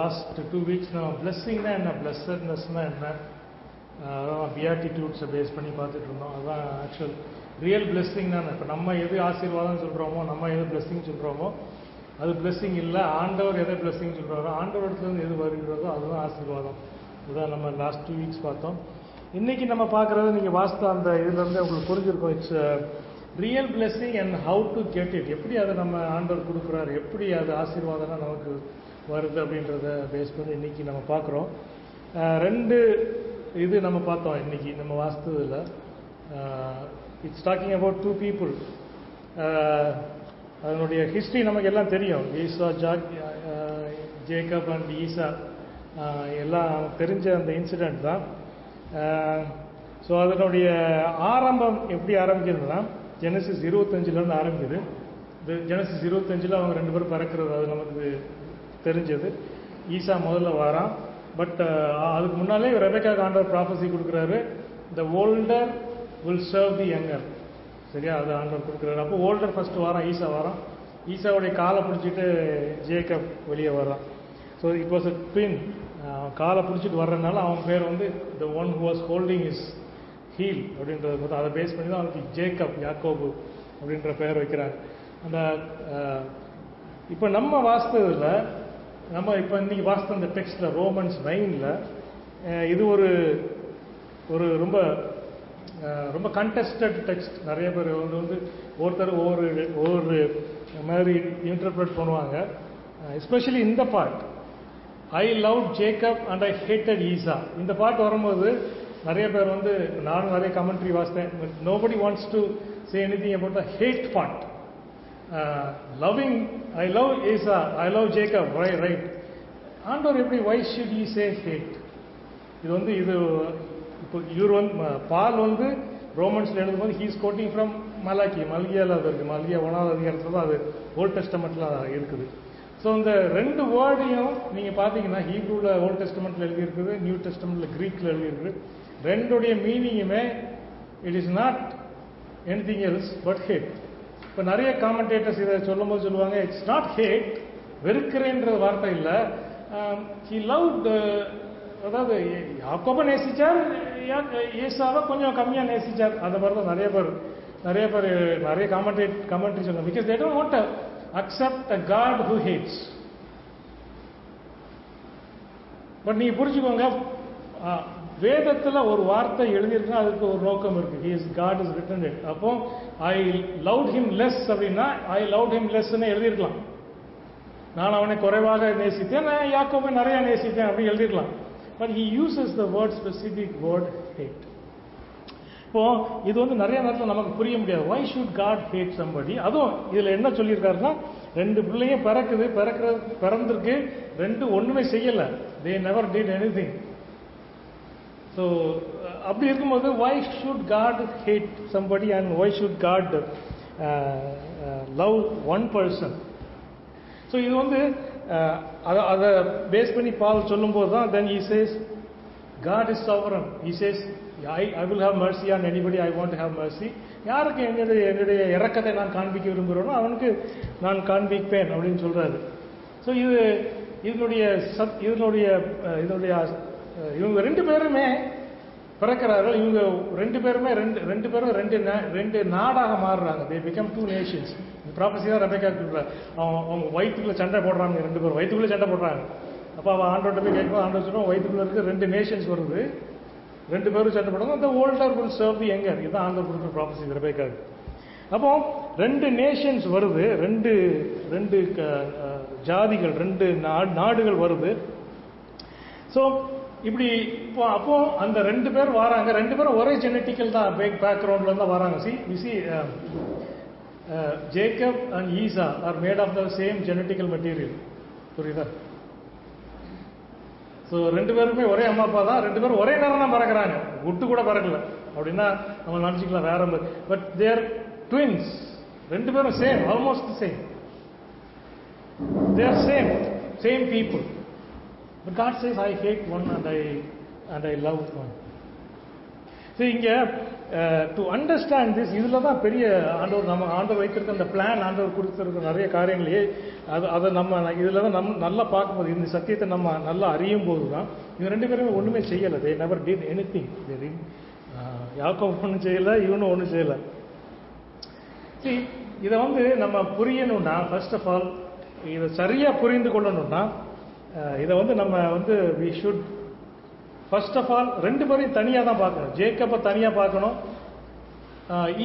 Last 2 weeks நம்ம பிளெஸ்ஸிங்னா என்ன, பிளெஸ்ஸட்னஸ்னா என்ன, அதான் பியாட்டிடியூட்ஸை பேஸ் பண்ணி பார்த்துட்டு இருந்தோம். அதுதான் ஆக்சுவல் ரியல் பிளெஸ்ஸிங்னா. இப்போ நம்ம எது ஆசீர்வாதம் சொல்கிறோமோ, நம்ம எது பிளெஸ்ஸிங் சொல்கிறோமோ அது பிளெஸ்ஸிங் இல்லை. ஆண்டவர் எதை பிளெஸ்ஸிங் சொல்கிறாரோ, ஆண்டவரத்துலேருந்து எது வருகிறதோ அதுதான் ஆசீர்வாதம். இதுதான் நம்ம லாஸ்ட் 2 வீக்ஸ் பார்த்தோம். இன்றைக்கி நம்ம பார்க்குறது நீங்கள் வாஸ்து அந்த இதுலேருந்து உங்களுக்கு புரிஞ்சிருக்கும். It's real blessing and how to get it. எப்படி அதை நம்ம ஆண்டவர் கொடுக்குறாரு, எப்படி அது ஆசீர்வாதம்னா நமக்கு வருது அப்படின்றத பேஸ் பண்ணி இன்றைக்கி நம்ம பார்க்குறோம். 2 இது நம்ம பார்த்தோம் இன்றைக்கி நம்ம வாஸ்துவில். It's talking about 2 people. அதனுடைய ஹிஸ்ட்ரி நமக்கு எல்லாம் தெரியும். ஜேக்கப் அண்ட் ஈசா எல்லாம் தெரிஞ்ச அந்த இன்சிடெண்ட் தான். ஸோ அதனுடைய ஆரம்பம் எப்படி ஆரம்பிக்கிறதுனா ஜெனசிஸ் 25 ஆரம்பிக்குது. ஜெனசிஸ் 25 அவங்க 2 பேரும் பிறக்கிறது அது நமக்கு தெரிஞ்சது. ஈசா முதல்ல வாரான். பட் அதுக்கு முன்னாலே ரெபெக்கா ஆண்டவர் ப்ராஃபஸி கொடுக்குறாரு, த older will serve the younger. சரியா, அது ஆண்டவர் கொடுக்குறாரு. அப்போ ஓல்டர் ஃபர்ஸ்ட் வாரான், ஈசா வாரான். ஈசாவுடைய காலை பிடிச்சிட்டு ஜேக்கப் வெளியே வர்றான். So it was a twin. காலை பிடிச்சிட்டு வர்றதுனால அவன் பேர் வந்து the one who was holding his heel அப்படின்றது போது அதை பேஸ் பண்ணி தான் அவனுக்கு ஜேக்கப், யாக்கோபு அப்படின்ற பெயர் வைக்கிறாங்க. அந்த இப்போ நம்ம வாஸ்தவில் நம்ம இப்போ இன்னைக்கு வாஸ்து அந்த டெக்ஸ்டில் ரோமன்ஸ் 9 இது ஒரு ஒரு ரொம்ப ரொம்ப கண்டெஸ்டட் டெக்ஸ்ட். நிறைய பேர் வந்து ஒருத்தர் ஒவ்வொரு மாதிரி இன்டர்பிரட் பண்ணுவாங்க. எஸ்பெஷலி இந்த part, I love Jacob and I hated Esau. இந்த பார்ட் வரும்போது நிறைய பேர் வந்து, நானும் நிறைய கமெண்ட்ரி வாசித்தேன், nobody wants to say anything about the hate part. Loving, I love Esau, I love Jacob, right. ஆண்டவர் எப்படி, why should E say had? இது வந்து இது இப்போ இவர் வந்து பால் வந்து ரோமன்ஸில் எழுதும்போது ஹீஸ் கோட்டிங் ஃப்ரம் மல்கியாவில் அது இருக்குது. மல்கியா 1வது அதிகாரத்தில் தான் அது ஓல்ட் டெஸ்டமெண்ட்டில் இருக்குது. ஸோ இந்த 2 வேர்டையும் நீங்கள் பார்த்தீங்கன்னா ஹீப்ரூவில் ஓல்ட் டெஸ்டமெண்ட்டில் எழுதியிருக்குது, நியூ டெஸ்டமெண்ட்டில் க்ரீக்கில் எழுதியிருக்குது. 2உடைய மீனிங்குமே it is not anything else but hate. இப்போ நிறைய காமெண்டேட்டர்ஸ் இதை சொல்லும் போது சொல்லுவாங்க, இட்ஸ் நாட் ஹேட், வெறுக்கிறேன்ற வார்த்தை இல்லை. ஹி லவ்ட், அதாவது யாக்கோபை நேசிச்சார், ஏசாவை கொஞ்சம் கம்மியாக நேசிச்சார். அந்த மாதிரி தான் நிறைய பேர் நிறைய கமெண்ட்ரி சொல்லுவாங்க. Because they don't want to accept a God who hates. But நீங்கள் புரிஞ்சுக்கோங்க, வேதத்தில் ஒரு வார்த்தை எழுதியிருக்குன்னா அதுக்கு ஒரு நோக்கம் இருக்கு. He is God is written it. அப்போ ஐ லவ்ட் ஹிம் லெஸ் அப்படின்னா ஐ லவ்ட் ஹிம் லெஸ்ன்னு எழுதியிருக்கலாம். நான் அவனை குறைவாக நேசித்தேன், நான் யாக்கோபை நிறைய நேசித்தேன் அப்படி எழுதிருக்கலாம். But he uses the word, specific word hate. இப்போ இது வந்து நிறைய நேரத்தில் நமக்கு புரிய முடியாது. Why should God hate somebody? அதுவும் இதில் என்ன சொல்லியிருக்காருன்னா, 2 பிள்ளையும் பிறந்திருக்கு, 2 ஒன்றுமே செய்யலை. They never did anything. So அப்படி இருக்கும்போது why should God hate somebody and why should God love one person? So இது வந்து அதை பேஸ் பண்ணி பால் சொல்லும்போது தான் then he says God is sovereign. He says I will have mercy on anybody I want to have mercy. யாருக்கு என்னுடைய இரக்கத்தை நான் காண்பிக்க விரும்புகிறேனோ அவனுக்கு நான் காண்பிப்பேன் அப்படின்னு சொல்றாரு. ஸோ இதனுடைய இவங்க 2 பேருமே பிறக்கிறார்கள். இவங்க 2 பேருமே ரெண்டு நாடாக மாறுறாங்க. they become 2 nations. இந்த ப்ராபஸி தான் ரெபெக்கா சொல்றாரு. அவங்க வயிற்றுக்குள்ள சண்டை போடுறாங்க, 2 பேரும் வயிற்றுக்குள்ளே சண்டை போடுறாங்க. அப்போ அவன் ஆண்டோட்ட போய் கேட்கும்போது ஆண்டவர் சொல்லுவோம், வயிற்றுக்குள்ள இருக்க 2 நேஷன்ஸ் வருது, 2 பேரும் சண்டை போடுறாங்க. அந்த older will serve the younger. இதுதான் ஆண்டவர் கொடுக்குற ப்ராபஸி ரெபெக்காவுக்கு. அப்போ 2 நேஷன்ஸ் வருது, 2 ஜாதிகள், 2 நாடுகள் வருது. ஸோ இப்படி அப்போ அந்த 2 பேர் வராங்க. 2 பேரும் ஒரே ஜெனட்டிக்கல் தான் பேக்ரவுண்ட்ல இருந்தா வராங்க. Jacob and Esau are made of the same genetical material. புரியுதா? ஸோ 2 பேருமே ஒரே அம்மா அப்பா தான், 2 பேரும் ஒரே நேரம் தான் பறக்கிறாங்க, விட்டு கூட பறக்கல அப்படின்னா நம்ம நினச்சிக்கலாம் வேற. பட் தேர் ட்வின்ஸ், 2 பேரும் same, almost same. They're same people. But God says, I hate one and I love one. So இங்க டு அண்டர்ஸ்டாண்ட் திஸ், இதில் தான் பெரிய ஆண்டவர் வைத்திருக்க அந்த பிளான், ஆண்டவர் கொடுத்துருக்க நிறைய காரியங்களே அதை நம்ம இதில் தான் நல்லா பார்க்கும்போது, இந்த சத்தியத்தை நம்ம நல்லா அறியும் போது தான் இவங்க 2 பேருமே ஒன்றுமே செய்யலை. They never did anything. யாக்கோபு ஒன்றும் செய்யலை, இவனும் ஒன்றும் செய்யலை. இதை நம்ம புரியணும்னா, ஃபர்ஸ்ட் ஆஃப் ஆல் இதை சரியாக புரிந்து கொள்ளணும்னா, இதை நம்ம we should first of all 2 பேரையும் தனியாக தான் பார்க்கணும். ஜேக்கப்பை தனியாக பார்க்கணும்,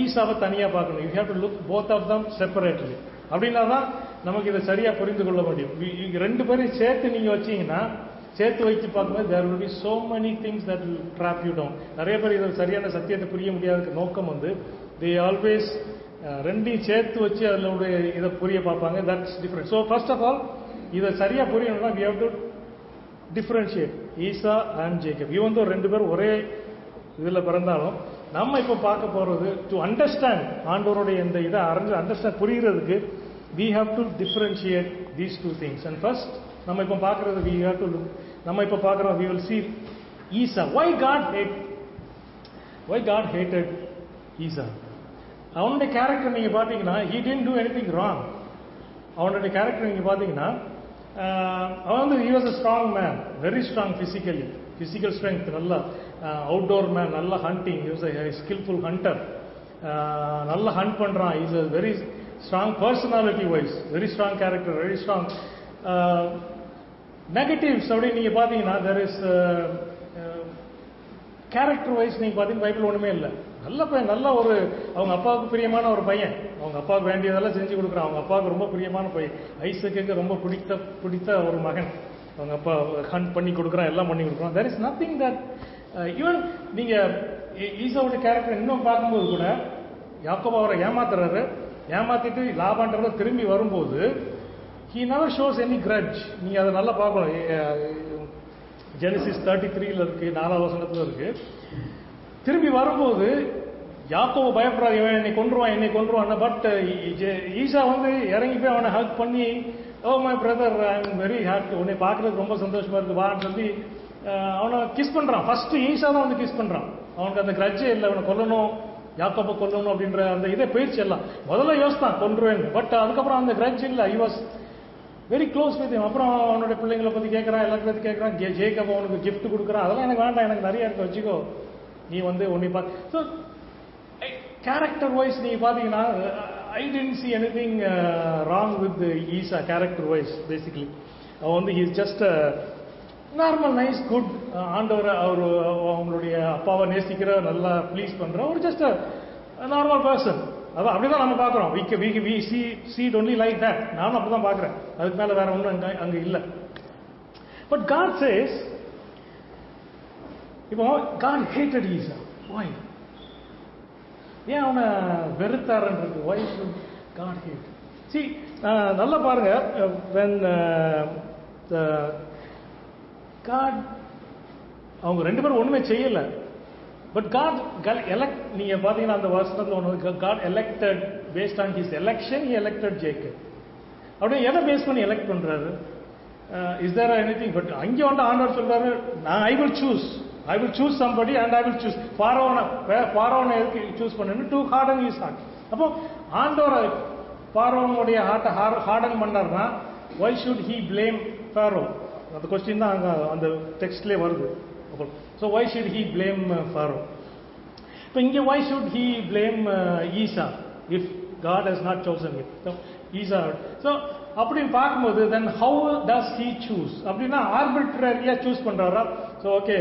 ஈசாவை தனியாக பார்க்கணும். You have to look both of them separately. அப்படின்னா தான் நமக்கு இதை சரியாக புரிந்து கொள்ள முடியும். 2 பேரையும் சேர்த்து நீங்கள் வச்சீங்கன்னா, சேர்த்து வைத்து பார்க்கும்போது there will be so many things that will trap you down. நிறைய பேர் இதை சரியான சத்தியத்தை புரிய முடியாத நோக்கம் they always 2ஐயும் சேர்த்து வச்சு அதில் இதை புரிய பார்ப்பாங்க. That's different. So first of all இதை சரியாக புரியணும்னா we have to differentiate Esau and Jacob. இவன் 2 பேரும் ஒரே இதில் பிறந்தாலும் நம்ம இப்போ பார்க்க போகிறது டு அண்டர்ஸ்டாண்ட் ஆண்டவருடைய இந்த இதை understand புரிகிறதுக்கு we have to differentiate these 2 things. And first நம்ம இப்போ பார்க்கறது we have to look, நம்ம இப்போ பார்க்குறோம் we will see Isha. why God hated ஈசா. அவனுடைய கேரக்டர் நீங்கள் பார்த்தீங்கன்னா he didn't do anything wrong. அவனுடைய கேரக்டர் நீங்கள் பார்த்தீங்கன்னா அவன் he was a strong man, very strong physically, physical strength, நல்ல அவுட்டோர் மேன், நல்ல hunting, he was a skillful hunter, நல்ல ஹண்ட் பண்ணுறான். Is a very strong personality wise, very strong character, very strong. Negatives அப்படின்னு நீங்கள் பார்த்தீங்கன்னா there is character wise நீங்கள் பார்த்தீங்கன்னா Bible ஒன்றுமே இல்லை. நல்ல பையன், நல்ல ஒரு அவங்க அப்பாவுக்கு பிரியமான ஒரு பையன், அவங்க அப்பாவுக்கு வேண்டியதெல்லாம் செஞ்சு கொடுக்குறான். அவங்க அப்பாவுக்கு ரொம்ப பிரியமான பையன், ஐசக்குக்கு ரொம்ப பிடித்த ஒரு மகன். அவங்க அப்பா ஹண்ட் பண்ணி கொடுக்குறான், எல்லாம் பண்ணி கொடுக்குறான். there is nothing that even நீங்கள் ஈசாவுடைய கேரக்டர் இன்னும் பார்க்கும்போது கூட யாக்கோபு அவரை ஏமாத்துறாரு, ஏமாத்திட்டு லாபான்றவரை திரும்பி வரும்போது he never shows any grudge. நீங்கள் அதை நல்லா பார்க்கணும். ஜெனசிஸ் 33 இருக்கு, 4ஆம் வசனத்தில் இருக்கு. திரும்பி வரும்போது யாக்கோபு பயப்படுறாரு, இவன் என்னை கொன்றுவான். பட் ஈசா இறங்கி போய் அவனை ஹக் பண்ணி, oh my brother I am very happy, உன்னை பார்க்கறதுக்கு ரொம்ப சந்தோஷமா இருக்கு வான்னு சொல்லி அவனை கிஸ் பண்றான். ஃபர்ஸ்ட் ஈசா தான் கிஸ் பண்றான். அவனுக்கு அந்த கிரட்ஜே இல்லை, அவனை கொல்லணும், யாக்கோபை கொல்லணும் அப்படின்ற அந்த இதே போயிடுச்சு. எல்லாம் முதல்ல யோசித்தான் கொன்றுவேன், பட் அதுக்கப்புறம் அந்த கிரட்ஜ் இல்லை. I was very close with him. அப்புறம் அவனுடைய பிள்ளைங்களை பற்றி கேட்குறான், எல்லாத்தையும் பற்றி கேட்குறான். ஜேக்கப் அவனுக்கு கிஃப்ட் கொடுக்குறான். அதெல்லாம் எனக்கு வேண்டாம், எனக்கு நிறைய இருக்கு, வச்சுக்கோ, நீ உன்னை பார்த்து. ஸோ கேரக்டர் வைஸ் நீங்கள் பார்த்தீங்கன்னா I don't see anything wrong with Esau character wise. Basically அவன் he is just normal nice good ஆண்டவர், அவர் அவங்களுடைய அப்பாவை நேசிக்கிற, நல்லா ப்ளீஸ் பண்ணுற ஒரு ஜஸ்ட் நார்மல் பர்சன். அதான் அப்படிதான் நம்ம பார்க்குறோம். We see it only like that. நானும் அப்படி தான் பார்க்குறேன், அதுக்கு மேலே வேற ஒன்றும் அங்கே இல்லை. பட் God says, இப்போ God hated Esau. Why? ஏன் அவனை வெறுத்தாருன்றது? Why should God hate? See, நல்லா பாருங்க, when God, அவங்க 2 பேரும் ஒண்ணுமே செய்யல. பட் God elect, நீங்க பாத்தீங்கன்னா அந்த வருஷத்துல ஒன்று, God elected based on his election, he elected Jacob. அப்படியே எதை பேஸ் பண்ணி எலெக்ட் பண்றாரு? Is there anything? பட் அங்கே ஆண்டவர் சொல்றாரு, நான் I will choose somebody and I will choose. ஃபாரோனை எதுக்கு சூஸ் பண்ணு? To harden his heart. அப்போ ஆண்டவர் ஃபாரோனுடைய ஹார்ட்டை ஹார்டன் பண்ணார்னா why should he blame Pharaoh? அந்த கொஸ்டின் தான் அங்கே அந்த டெக்ஸ்ட்லேயே வருது. So why should he blame Pharaoh? இப்போ இங்கே why should he blame Esau if God has not chosen him? So Esau. So அப்படின்னு பார்க்கும்போது then how does he choose? அப்படின்னா ஆர்பிட்ரரியாக சூஸ் பண்ணுறாரா? ஸோ ஓகே,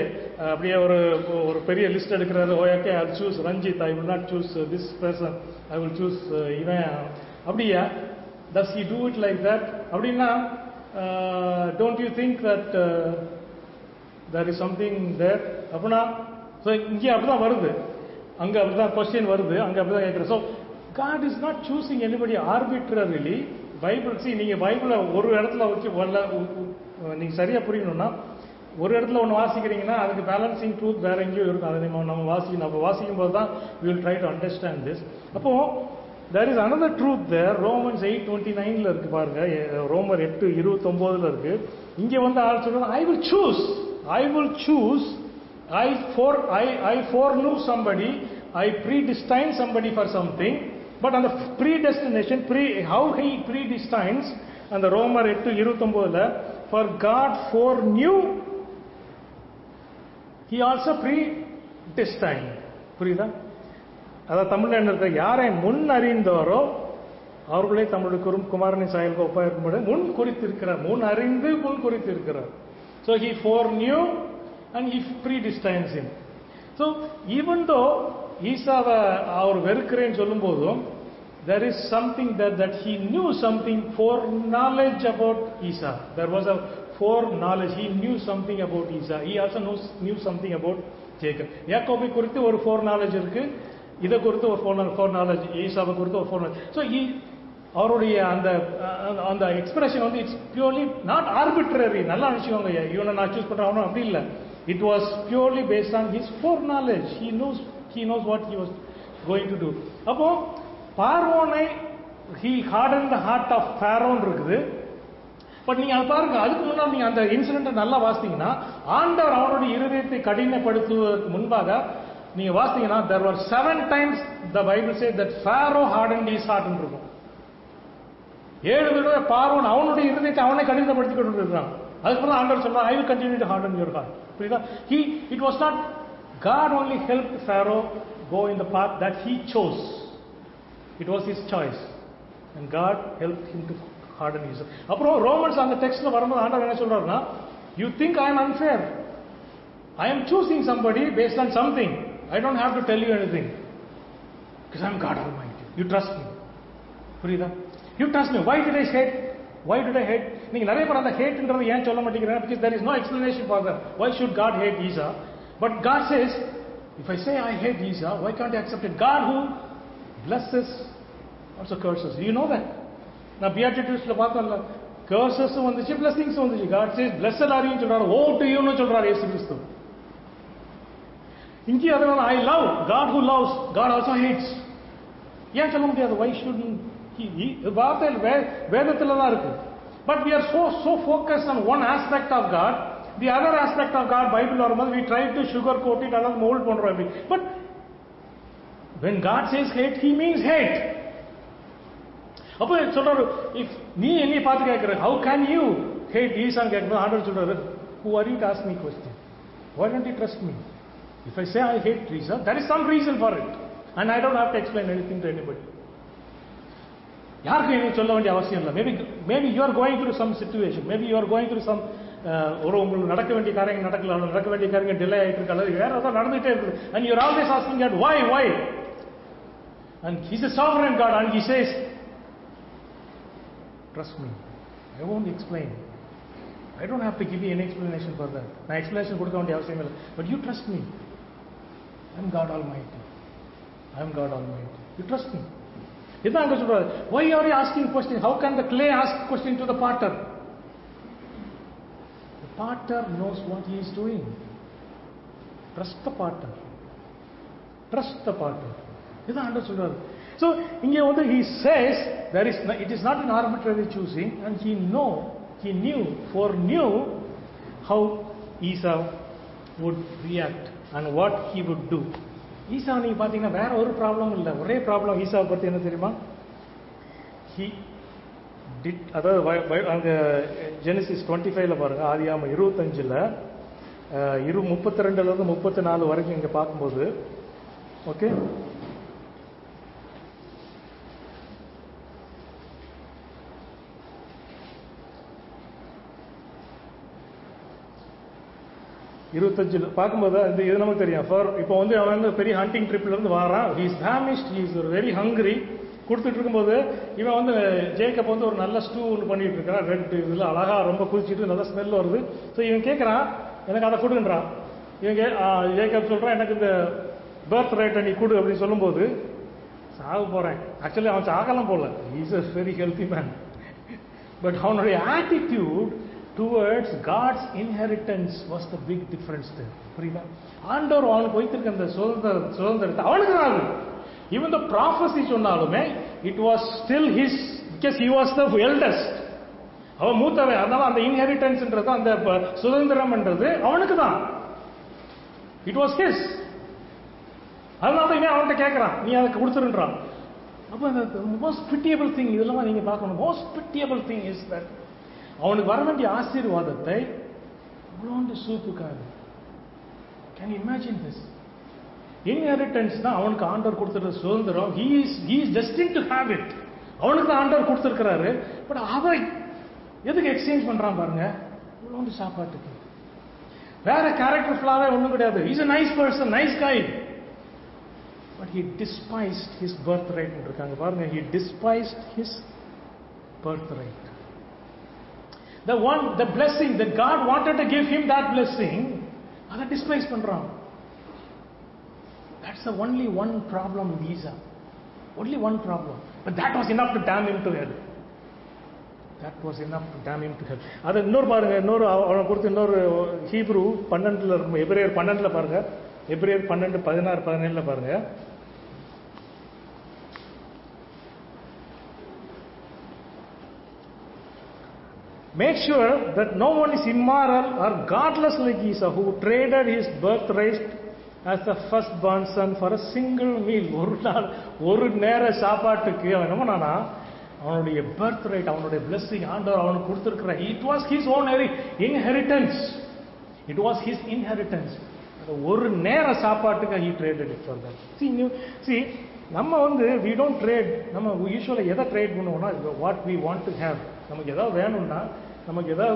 அப்படியே ஒரு பெரிய லிஸ்ட் எடுக்கிறாரு. Okay, I will choose Ranjith, I will not choose this person, I will choose இவன். அப்படியா? does he do it like that? அப்படின்னா don't you think that there is something there? அப்படின்னா so இங்கே அப்படிதான் வருது, அங்கே அப்படிதான் கொஸ்டின் வருது, அங்கே அப்படிதான் கேட்குறேன். So God is not choosing anybody arbitrarily. Bible நீங்கள் பைபிளை ஒரு இடத்துல வச்சு நீங்கள் சரியாக புரியணும்னா, ஒரு இடத்துல ஒன்று வாசிக்கிறீங்கன்னா அதுக்கு பேலன்சிங் ட்ரூத் வேற எங்கேயும் இருக்கும். அதை நம்ம வாசிக்கும் போது தான் we will try to understand this. அப்போ there is another truth there. Romans 8:29 இருக்கு பாருங்க, ரோமர் 8:29 இருக்கு. இங்கே ஆள் சொல்றாங்க, I will choose, I foreknew somebody I predestine somebody for something. But on the predestination, how he predestines, அந்த ரோமர் 8:29, for God foreknew, he also predestined. புரியுதா? அதாவது தமிழ்ல என்ன இருக்கு? யாரை முன் அறிந்தாரோ அவர்களே தம்முடைய குமாரனின் சாயலுக்கு ஒப்பா இருக்கும்போது முன் குறித்திருக்கிறார். முன் அறிந்து முன் குறித்திருக்கிறார். So he foreknew and he predestines him. So even though ஈசாவை அவர் வெறுக்கிறேன்னு சொல்லும் போதும் there is something that he knew something, foreknowledge about Esau. There was a foreknowledge. He knew something about Esau. He also knew something about Jacob. யாக்கோபை குறித்து ஒரு foreknowledge இருக்கு, இதை குறித்து ஒரு foreknowledge, ஈசாவை குறித்து ஒரு foreknowledge. So அவருடைய அந்த எக்ஸ்பிரஷன் வந்து இட்ஸ் பியூர்லி நாட் ஆர்பிட்ரரி. நல்லா நினைச்சுக்கோங்க, இவனை நான் சூஸ் பண்றேன் அப்படி இல்லை. It was purely based on his foreknowledge. He knows what he was going to do. அப்போ பார்வோனை he hardened the heart of Pharaoh இருக்குது. பட் நீங்க அது பாருங்க, அதுக்கு முன்னாடி நீங்க அந்த இன்சிடென்ட் நல்லா வாசித்தீங்கன்னா, ஆண்டவர் அவனுடைய இருதயத்தை கடினப்படுத்துவதற்கு முன்பாக நீங்க வாசித்தீங்கன்னா there were 7 times the Bible says that Pharaoh hardened his heart ன்னு இருக்கும். 7 தடவை பார்வோன் அவனுடைய இருதயத்தை அவனை கடினப்படுத்தி கொண்டு இருக்கிறான். அதுக்கப்புறம் ஆண்டவர் சொல்றார், I will continue to harden your heart. புரியுதா? It was not God only helped Pharaoh go in the path that he chose. It was his choice. And God helped him to harden his heart. அப்புறம் Romans அந்த டெக்ஸ்ட்ல வரும்போது ஆண்டவர் என்ன சொல்றாருன்னா, you think I am unfair. I am choosing somebody based on something. I don't have to tell you anything. Because I am God Almighty. You trust me. புரியுதா? You trust me. Why did I hate? Why did I hate? நீங்க நிறைய பேர் அந்த ஹேட்ன்றது ஏன் சொல்ல மாட்டேங்கிறீங்க? Because there is no explanation for that. Why should God hate Esau? But God says, if I say I hate Esau, why can't I accept it? God who blesses also curses. You know that? நான் Beatitudes-ல பார்த்தோம்ல, curses வந்துச்சு, blessings வந்துச்சு. God says, blessed are you சொல்றாரு, woe to you ன்னு சொல்றாரு இயேசு கிறிஸ்து. இங்கே அதனால I love, God who loves, God also hates. ஏன் சொல்ல முடியாது? Why shouldn't வார்த்தை வேதத்துல தான் இருக்கு. But we are so focused on one aspect of God. The other aspect of God, Bible வரும்போது we try to sugarcoat it, அல்லது mold பண்றோம். But when God says hate, he means hate. அப்போ சொல்றாரு, if நீ என்னை பார்த்து கேட்கிற, how can you hate Esau கேட்கும்போது ஆண்டவர் சொல்றாரு, who are you to ask me question? Why don't you trust me? If I say I hate Esau, there is some reason for it, and I don't have to explain anything to anybody. யாருக்கு என்ன சொல்ல வேண்டிய அவசியம் இல்லை. Maybe you are going through some situation, maybe you are going through some ஒரு உங்களுக்கு நடக்க வேண்டிய காரியங்கள் நடக்கல, நடக்க வேண்டிய காரியங்கள் டிலே ஆகிட்டு இருக்கு, அல்லது வேற ஏதாவது நடந்துகிட்டே இருக்குது. And you are always asking God why and he's a sovereign God and he says trust me, I won't explain, I don't have to give you any explanation for that. நான் explanation கொடுக்க வேண்டிய அவசியம் இல்லை. But you trust me, I am God Almighty, I am God Almighty, you trust me. இதான் அங்க சொல்றாரு. Why are you asking question? How can the clay ask question to the potter? The potter knows what he is doing. Trust the potter. Trust the potter. இதான் ஆண்டவர் சொல்றாரு. So இங்க வந்து he says it is not an arbitrary choosing, and he foreknew how Esau would react and what he would do. ஈசா நீங்க பாத்தீங்கன்னா வேற ஒரு problem இல்லை, ஒரே ப்ராப்ளம் ஈசாவை பத்தி என்ன தெரியுமா? அதாவது அங்க ஜெனசிஸ் 25ல பாருங்க, ஆதியாகமம் 25ல 32ல இருந்து 34 வரைக்கும் இங்க பார்க்கும்போது, ஓகே, பார்க்கும்போது இது நமக்கு தெரியும். இப்போ வந்து அவன் வந்து பெரிய ஹண்டிங் ட்ரிப்ல இருந்து வரான், he is famished, he is very hungry. கொடுத்துட்டு இருக்கும்போது இவன் வந்து ஜேக்கப் வந்து ஒரு நல்ல ஸ்டூ ஒன்று பண்ணிட்டு இருக்கான், ரெட் இதில் அழகா ரொம்ப குதிச்சுட்டு நல்ல ஸ்மெல் வருது. ஸோ இவன் கேட்குறான், எனக்கு அதை கொடுன்றான். இவங்க ஜேக்கப் சொல்கிறான், எனக்கு இந்த பர்த் ரைட்டை நீ கொடு அப்படின்னு சொல்லும்போது, சாக போகிறேன். ஆக்சுவலி அவன் சாகலாம் போல, is a very healthy man. But அவனுடைய attitude towards God's inheritance was the big difference there. புரியுதா? ஆண்டவர் அவனுக்கு வைத்திருக்க அந்த சுதந்திரத்தை அவனுக்கு தான். even the prophecy சொன்னாலுமே it was still his, because he was the eldest, அவன் மூத்தவன். அதனால அந்த இன்ஹெரிட்டன்ஸ்ன்றது, அந்த சுதந்திரம்ன்றது அவனுக்கு தான். it was his. அதனால தான் இவன் அவன்கிட்ட கேட்கறான், நீ அதை கொடுத்துருன்றான். அப்போ அந்த மோஸ்ட் பிட்டியபிள் திங் இதெல்லாம் நீங்க பார்க்கணும். Most pitiable thing is that அவனுக்கு வர வேண்டிய ஆசீர்வாதத்தை இவ்வளோண்டு சூப்புக்காரு. Can you imagine this? Inheritance தான் அவனுக்கு ஆண்டவர் கொடுத்துருக்க சுதந்திரம். he is destined to have it. அவனுக்கு தான் ஆண்டவர் கொடுத்துருக்கிறாரு. பட் அதை எதுக்கு எக்ஸ்சேஞ்ச் பண்றான் பாருங்க, இவ்வளோண்டு சாப்பாட்டுக்கு. வேற கேரக்டர் ஃபிளாவே ஒன்றும் கிடையாது. Is a nice person, nice guy. But he despised his birthright இருக்காங்க பாருங்க. He despised his birthright. The blessing that God wanted to give him, that blessing, அதை despise பண்றான். That's the only one problem with Esau. Only one problem. But that was enough to damn him to hell. That was enough to damn him to hell. அது இன்னொரு பாருங்க, இன்னொரு அவனை கொடுத்து இன்னொரு Hebrew 12 இருக்கும். எபிரேயர் 12 பாருங்க. எபிரேயர் 12 16 17 பாருங்க. Make sure that no one is immoral or godless like Esau, who traded his birthright as the firstborn son for a single meal. ஒரு நாள் ஒரு நேர சாப்பாட்டுக்கு அவன் என்ன பண்ணானா, அவனுடைய birthright, அவனுடைய blessing ஆண்டவர் அவனுக்கு கொடுத்திருக்கிற, it was his own inheritance. It was his inheritance. ஒரு நேர சாப்பாட்டுக்கு he traded it for that. See, நம்ம we don't trade. நம்ம யூசுவலா எதை ட்ரேட் பண்ணுவோம்னா, what we want to have. நமக்கு ஏதாவது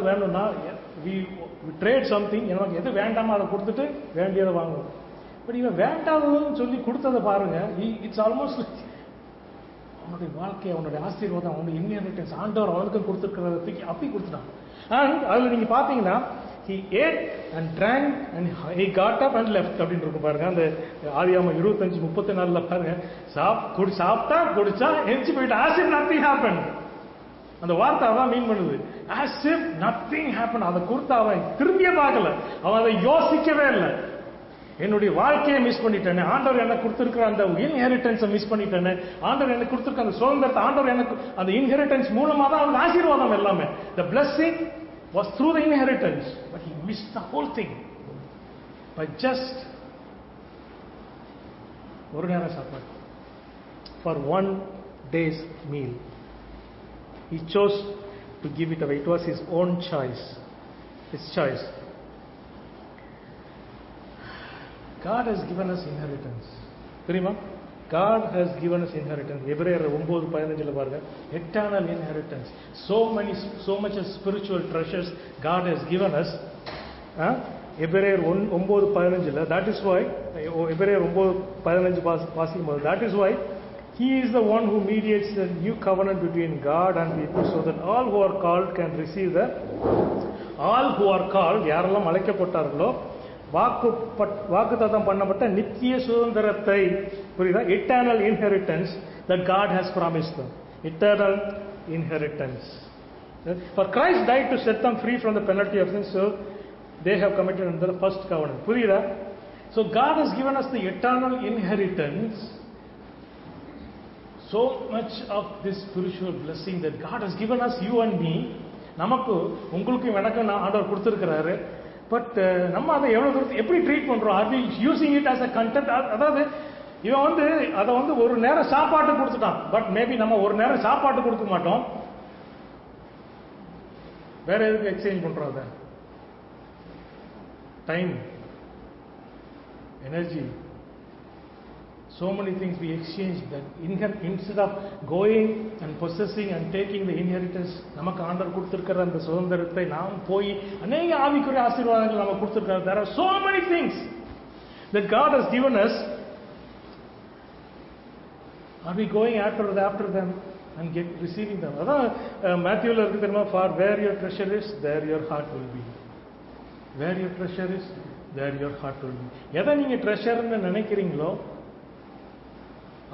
வேணும்னா we trade something. நமக்கு எது வேண்டாமோ அதை கொடுத்துட்டு வேண்டியதை வாங்குவோம். பட் இவன் வேண்டாததுன்னு சொல்லி கொடுத்ததை பாருங்க. இட்ஸ் ஆல்மோஸ்ட் அவனுடைய வாழ்க்கை, அவனுடைய ஆசீர்வாதம், அவனுடைய இன்ஹெரிட்டன்ஸ் ஆண்டவர் அவனுக்கு கொடுத்துருக்கிறத தூக்கி அப்படி கொடுத்துட்டான். அண்ட் அதுல நீங்க பாத்தீங்கன்னா he ate and drank and he got up and left அப்படின்னு இருக்கும் பாருங்க. அந்த ஆதியாகமம் 25:34 பாருங்க, சாப்பிட்டா குடிச்சா எரிச்சு போயிட்டு as if nothing happened. அந்த வார்த்தை அதான் மீன் பண்ணுது, as if nothing happened. அதை கொடுத்து அவன் திரும்பியே பார்க்கல, அவன் அதை யோசிக்கவே இல்லை. என்னுடைய வாழ்க்கையை மிஸ் பண்ணிட்டேனே, ஆண்டவர் எனக்கு கொடுத்திருக்கிற அந்த இன்ஹெரிட்டன்ஸை மிஸ் பண்ணிட்டேனே, ஆண்டவர் எனக்கு கொடுத்திருக்க அந்த சுதந்திரத்தை, ஆண்டவர் எனக்கு அந்த இன்ஹெரிட்டன்ஸ் மூலமா தான் அவனுக்கு ஆசீர்வாதம் எல்லாமே. The blessing was through the inheritance, but he missed the whole thing by just ஒரு நேர சாப்பாடு, for one day's meal. He chose to give it away. It was his own choice. His choice. God has given us inheritance. தெரியுமா? God has given us inheritance. எபிரேயர் 9:15 பாருங்க, eternal inheritance. So much of spiritual treasures God has given us. எபிரேயர் 9:15, that is why எபிரேயர் 9:15 வாசிக்கும்போது, that is why he is the one who mediates the new covenant between God and people, so that all who are called can receive the all who are called, யாரெல்லாம் அழைக்கப்பட்டார்களோ வாக்குத்தத்தம் பண்ணப்பட்ட நித்திய சுதந்திரத்தை, புரியுதா? eternal inheritance that God has promised them. Eternal inheritance. For Christ died to set them free from the penalty of sin, so they have committed under the first covenant. புரியுதா? So God has given us the eternal inheritance. So much of this spiritual blessing that God has given us, you and me, நமக்கு உங்களுக்கும் எனக்கும் ஆண்டவர் கொடுத்திருக்கிறாரு. But நம்ம அதை எவ்வளவு தூரத்தை எப்படி ட்ரீட் பண்றோம்? Are we using it as a content? அதாவது இவன் அதை ஒரு நேரம் சாப்பாட்டு கொடுத்துட்டான், பட் மேபி நம்ம ஒரு நேரம் சாப்பாட்டு கொடுக்க மாட்டோம். வேற எதுக்கு எக்ஸ்சேஞ்ச் பண்றோம்? அதை time, energy, so many things we exchange that instead of going and possessing and taking the inheritance, நமக்கு ஆண்டவர் கொடுத்திருக்கிற அந்த சுதந்திரத்தை நாம் போய் அநேக ஆவிக்குரிய ஆசீர்வாதங்கள் நமக்கு கொடுத்திருக்கிறார். There are so many things that God has given us. Are we going after them and receiving them? அதான் மேத்யூல இருக்கு தெரியுமா, for where your treasure is, there your heart will be. Where your treasure is, there your heart will be. எதை நீங்க ட்ரெஷர்னு நினைக்கிறீங்களோ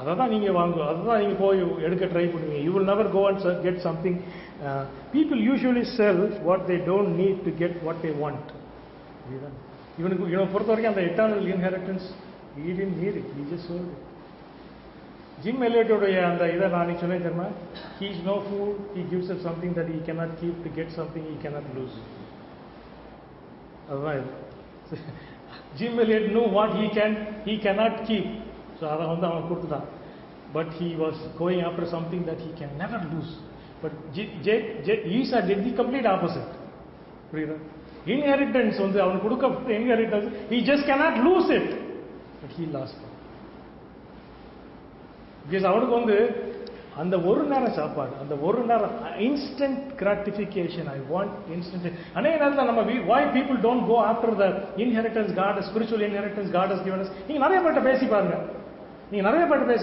அதான் நீங்க வாங்குவோம், அதுதான் நீங்க போய் எடுக்க ட்ரை பண்ணுவீங்க. You will never go and get something. People usually sell what they don't need to get what they want. இவனை பொறுத்த வரைக்கும் அந்த eternal inheritance, he didn't need it, he just sold it. Jim எலியட்டோடைய அந்த இதை நான் சொன்னேன் தெரியுமா, he is no fool, he gives us something that he cannot keep to get something he cannot lose. அதுதான் இது. Jim Elliot knew what he cannot keep so அதை வந்து அவன் கொடுத்துட்டான். But he was going after something that he can never lose. But Esau did the complete opposite. புரியுதா? Inheritance வந்து அவனுக்கு கொடுக்கப்பட்ட inheritance he just cannot lose it, but he lost it. Because அவனுக்கு வந்து அந்த ஒரு நேரம் சாப்பாடு, அந்த ஒரு நேரம் instant gratification, I want instant. அநேக நேரத்தில் நம்ம why people don't go after the inheritance God, spiritual inheritance God has given us. நீங்க நிறைய பேர்ட்ட பேசி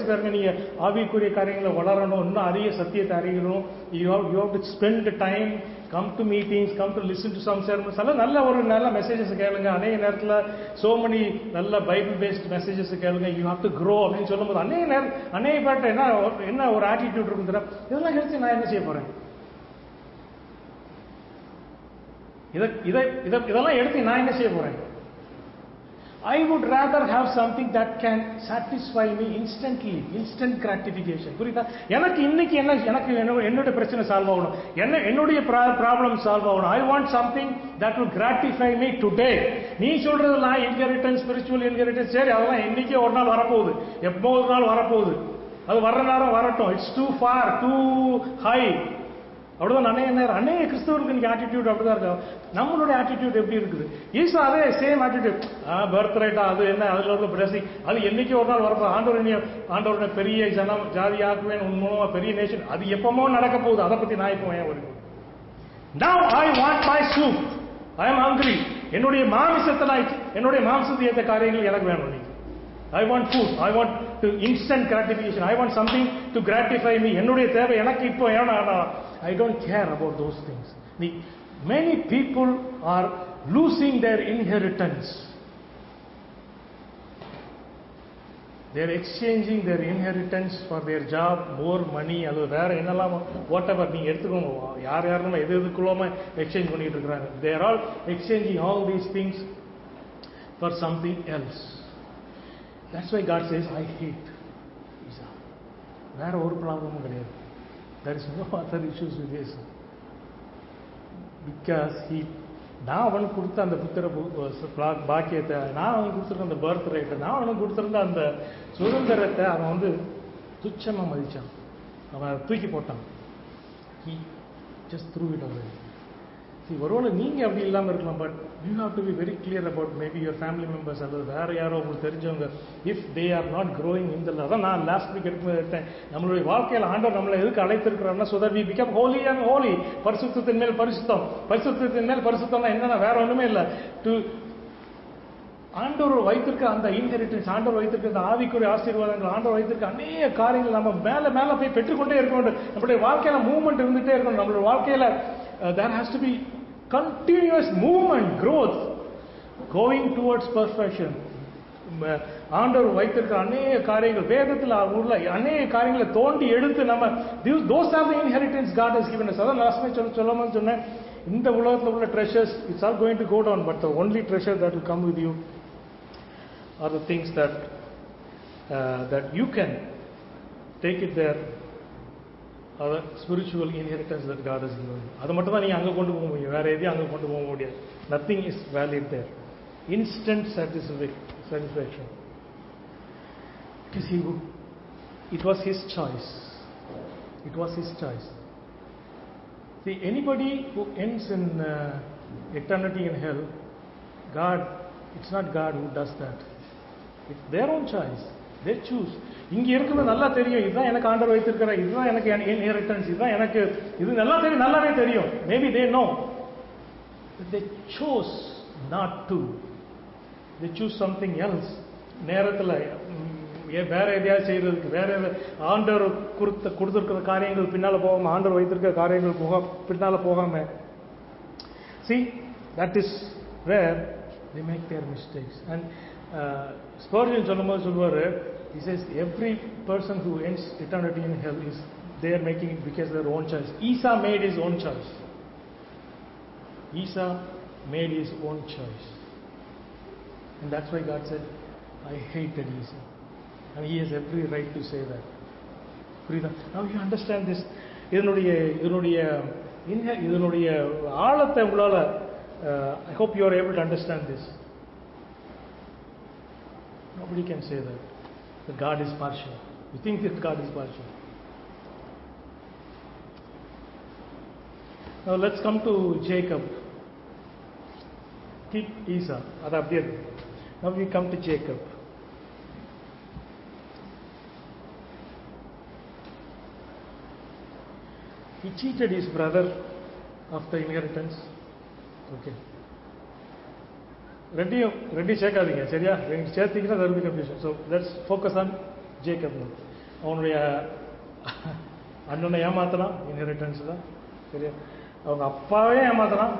பாருங்க, நீங்க ஆவிக்குரிய காரியங்களை வளரணும், இன்னும் அரிய சத்தியத்தை அறியணும். You have to spend time, come to meetings, come to listen to some sermons. எல்லாம் நல்ல மெசேஜஸ் கேளுங்க. அநேக நேரத்தில் சோ மெனி நல்ல பைபிள் பேஸ்ட் மெசேஜஸ் கேளுங்க. யூ ஹவ் டு க்ரோ அப்படின்னு சொல்லும்போது அநேக பேர்ட்ட என்ன ஒரு ஆட்டிடியூட் இருக்கும் தெரியும், இதெல்லாம் எடுத்து நான் என்ன செய்ய போறேன், இதெல்லாம் எடுத்து நான் என்ன செய்ய போறேன். I would rather have something that can satisfy me instantly, instant gratification. புரியுதா? எனக்கு இன்னைக்கு என்னோட பிரச்சனை சால்வ் ஆகணும், என்னுடைய ப்ராப்ளம் சால்வ் ஆகணும். I want something that will gratify me today. நீ சொல்றதெல்லாம் இன்ஹெரிட்டன்ஸ், ஸ்பிரிச்சுவல் இன்ஹெரிட்டன்ஸ், சரி அதெல்லாம் இன்னைக்கே ஒரு நாள் வரப்போகுது, எப்போ ஒரு நாள் வரப்போகுது, அது வர்ற நேரம் வரட்டும். It's too far, too high. அப்படிதான் அநேக கிறிஸ்தவர்களுக்கு இன்னைக்கு ஆட்டிடியூட் அப்படிதான் இருக்கு. நம்மளுடைய ஆட்டிடியூட் எப்படி இருக்குது? ஈசா அதே சேம் ஆட்டிடியூட். பர்த் ரைட்டா, அது என்ன, அதுல உள்ள பிளஸிங், அது என்னைக்கு ஒரு நாள் வரப்போ, ஆண்டவருடைய பெரிய ஜாதி ஆக்குவேன், உன் மூலமா பெரிய நேஷன், அது எப்பமோ நடக்க போகுது. அதை பத்தி நான் இப்போ ஏன் வருது? Now I want my soup. I am hungry. என்னுடைய மாம்சத்தை ஏற்ற காரியங்கள் எனக்கு வேணும். நீங்க I want food. I want to instant gratification. I want something to gratify me. என்னுடைய தேவை எனக்கு இப்போ I don't care about those things. Many people are losing their inheritance. They are exchanging their inheritance for their job, more money, அல்லது வேற என்னெல்லாம் whatever நீங்க எடுத்துக்கோங்க. யாரும் எதுக்குள்ளாம எக்ஸ்சேஞ்ச் பண்ணிட்டு இருக்காங்க. They are all exchanging all these things for something else. That's why God says, I hate Esau. வேற ஒரு ப்ராப்ளமும் கிடையாது. There is no other issues with Esau. Because நான் அவனுக்கு கொடுத்த அந்த புத்திர பாக்கியத்தை, நான் அவனுக்கு கொடுத்துருந்த அந்த பர்த் ரைட்டை, நான் அவனுக்கு கொடுத்துருந்த அந்த சுதந்திரத்தை அவன் வந்து துச்சமாக மதிச்சான். அவன் தூக்கி போட்டான். He just threw it away. ஒருவேளை நீங்க அப்படி இல்லாமல் இருக்கலாம். But you have to be very clear about maybe your family members அல்லது வேற யாரோ உங்களுக்கு தெரிஞ்சவங்க, if they are not growing இந்த. அதான் நான் லாஸ்ட் வீக் எடுத்தேன். நம்மளுடைய வாழ்க்கையில் ஆண்டவர் நம்மளை எதுக்கு அழைத்திருக்கிறாருன்னா, so that we become holy and holy. பரிசுத்தத்தின் மேல் பரிசுத்தம், பரிசுத்தத்தின் மேல் பரிசுத்தம்னா என்னன்னா வேற ஒண்ணுமே இல்லை. டு ஆண்டவர் வைத்திருக்க அந்த இன்ஹெரிட்டன்ஸ், ஆண்டவர் வைத்திருக்க அந்த ஆவிக்குரிய ஆசீர்வாதங்கள், ஆண்டவர் வைத்திருக்க அநேக காரியங்கள் நம்ம மேல போய் பெற்றுக்கொண்டே இருக்க வேண்டும். நம்மளுடைய வாழ்க்கையில மூவ்மெண்ட் இருந்துட்டே இருக்கணும். நம்மளுடைய வாழ்க்கையில there has to be continuous movement, growth, going towards perfection. ஆண்டவர் வைத்திருக்க அநேக காரியங்கள், வேதத்தில் உள்ள அநேக காரியங்களை தோண்டி எடுத்து நம்ம those are the inheritance God has given us. அதான் லாஸ்ட் டைம் சொல்லாமன்னு சொன்னேன். இந்த உலகத்தில் உள்ள treasures, it's all going to go down, but the only treasure that will come with you are the things that you can take it there. அது spiritual inheritance that God has given. அது மட்டும் தான் நீங்கள் அங்கே கொண்டு போக முடியும், வேற எதையும் அங்கே கொண்டு போக முடியாது. Nothing is valid there. Instant satisfaction. It was his choice. It was his choice. See, anybody who ends in eternity in hell, God, it's not God who does that. It's their own choice. They choose. இங்க இருக்கிறது நல்லா தெரியும், இதுதான் எனக்கு ஆண்டவர் வைத்திருக்கிற, இதுதான் எனக்கு இன்ஹெரிட்டன்ஸ், இதுதான் எனக்கு, இது நல்லாவே தெரியும். Maybe they know, but they chose not to. They choose something else. நேரத்தில் வேற எதையாவது செய்யறதுக்கு, வேற ஆண்டவர் கொடுத்திருக்கிற காரியங்கள் பின்னால போகாம, ஆண்டவர் வைத்திருக்கிற காரியங்கள் பின்னால போகாம. See, that is where they make their mistakes. And Spurgeon சொல்லும்போது சொல்வாரு, he says every person who ends eternity in hell is they are making it because their own choice. Esau made his own choice. Esau made his own choice, and that's why God said, I hated Esau, and he has every right to say that. Now you understand this. இதனுடைய ஆழத்தை உங்களால, I hope you are able to understand this. Nobody can say that. that God is partial. You think that God is partial. Now let's come to Jacob. Keep Esau. Now we come to Jacob. He cheated his brother of the inheritance. Okay. ரெண்டி சேர்க்காதீங்க, சரியா? சேர்த்தீங்கன்னா there will be confusion. So let's focus on Jacob now. அவனுடைய அண்ணனை ஏமாத்தலாம், inheritance தான், சரியா? அவங்க அப்பாவே ஏமாத்தலாம்,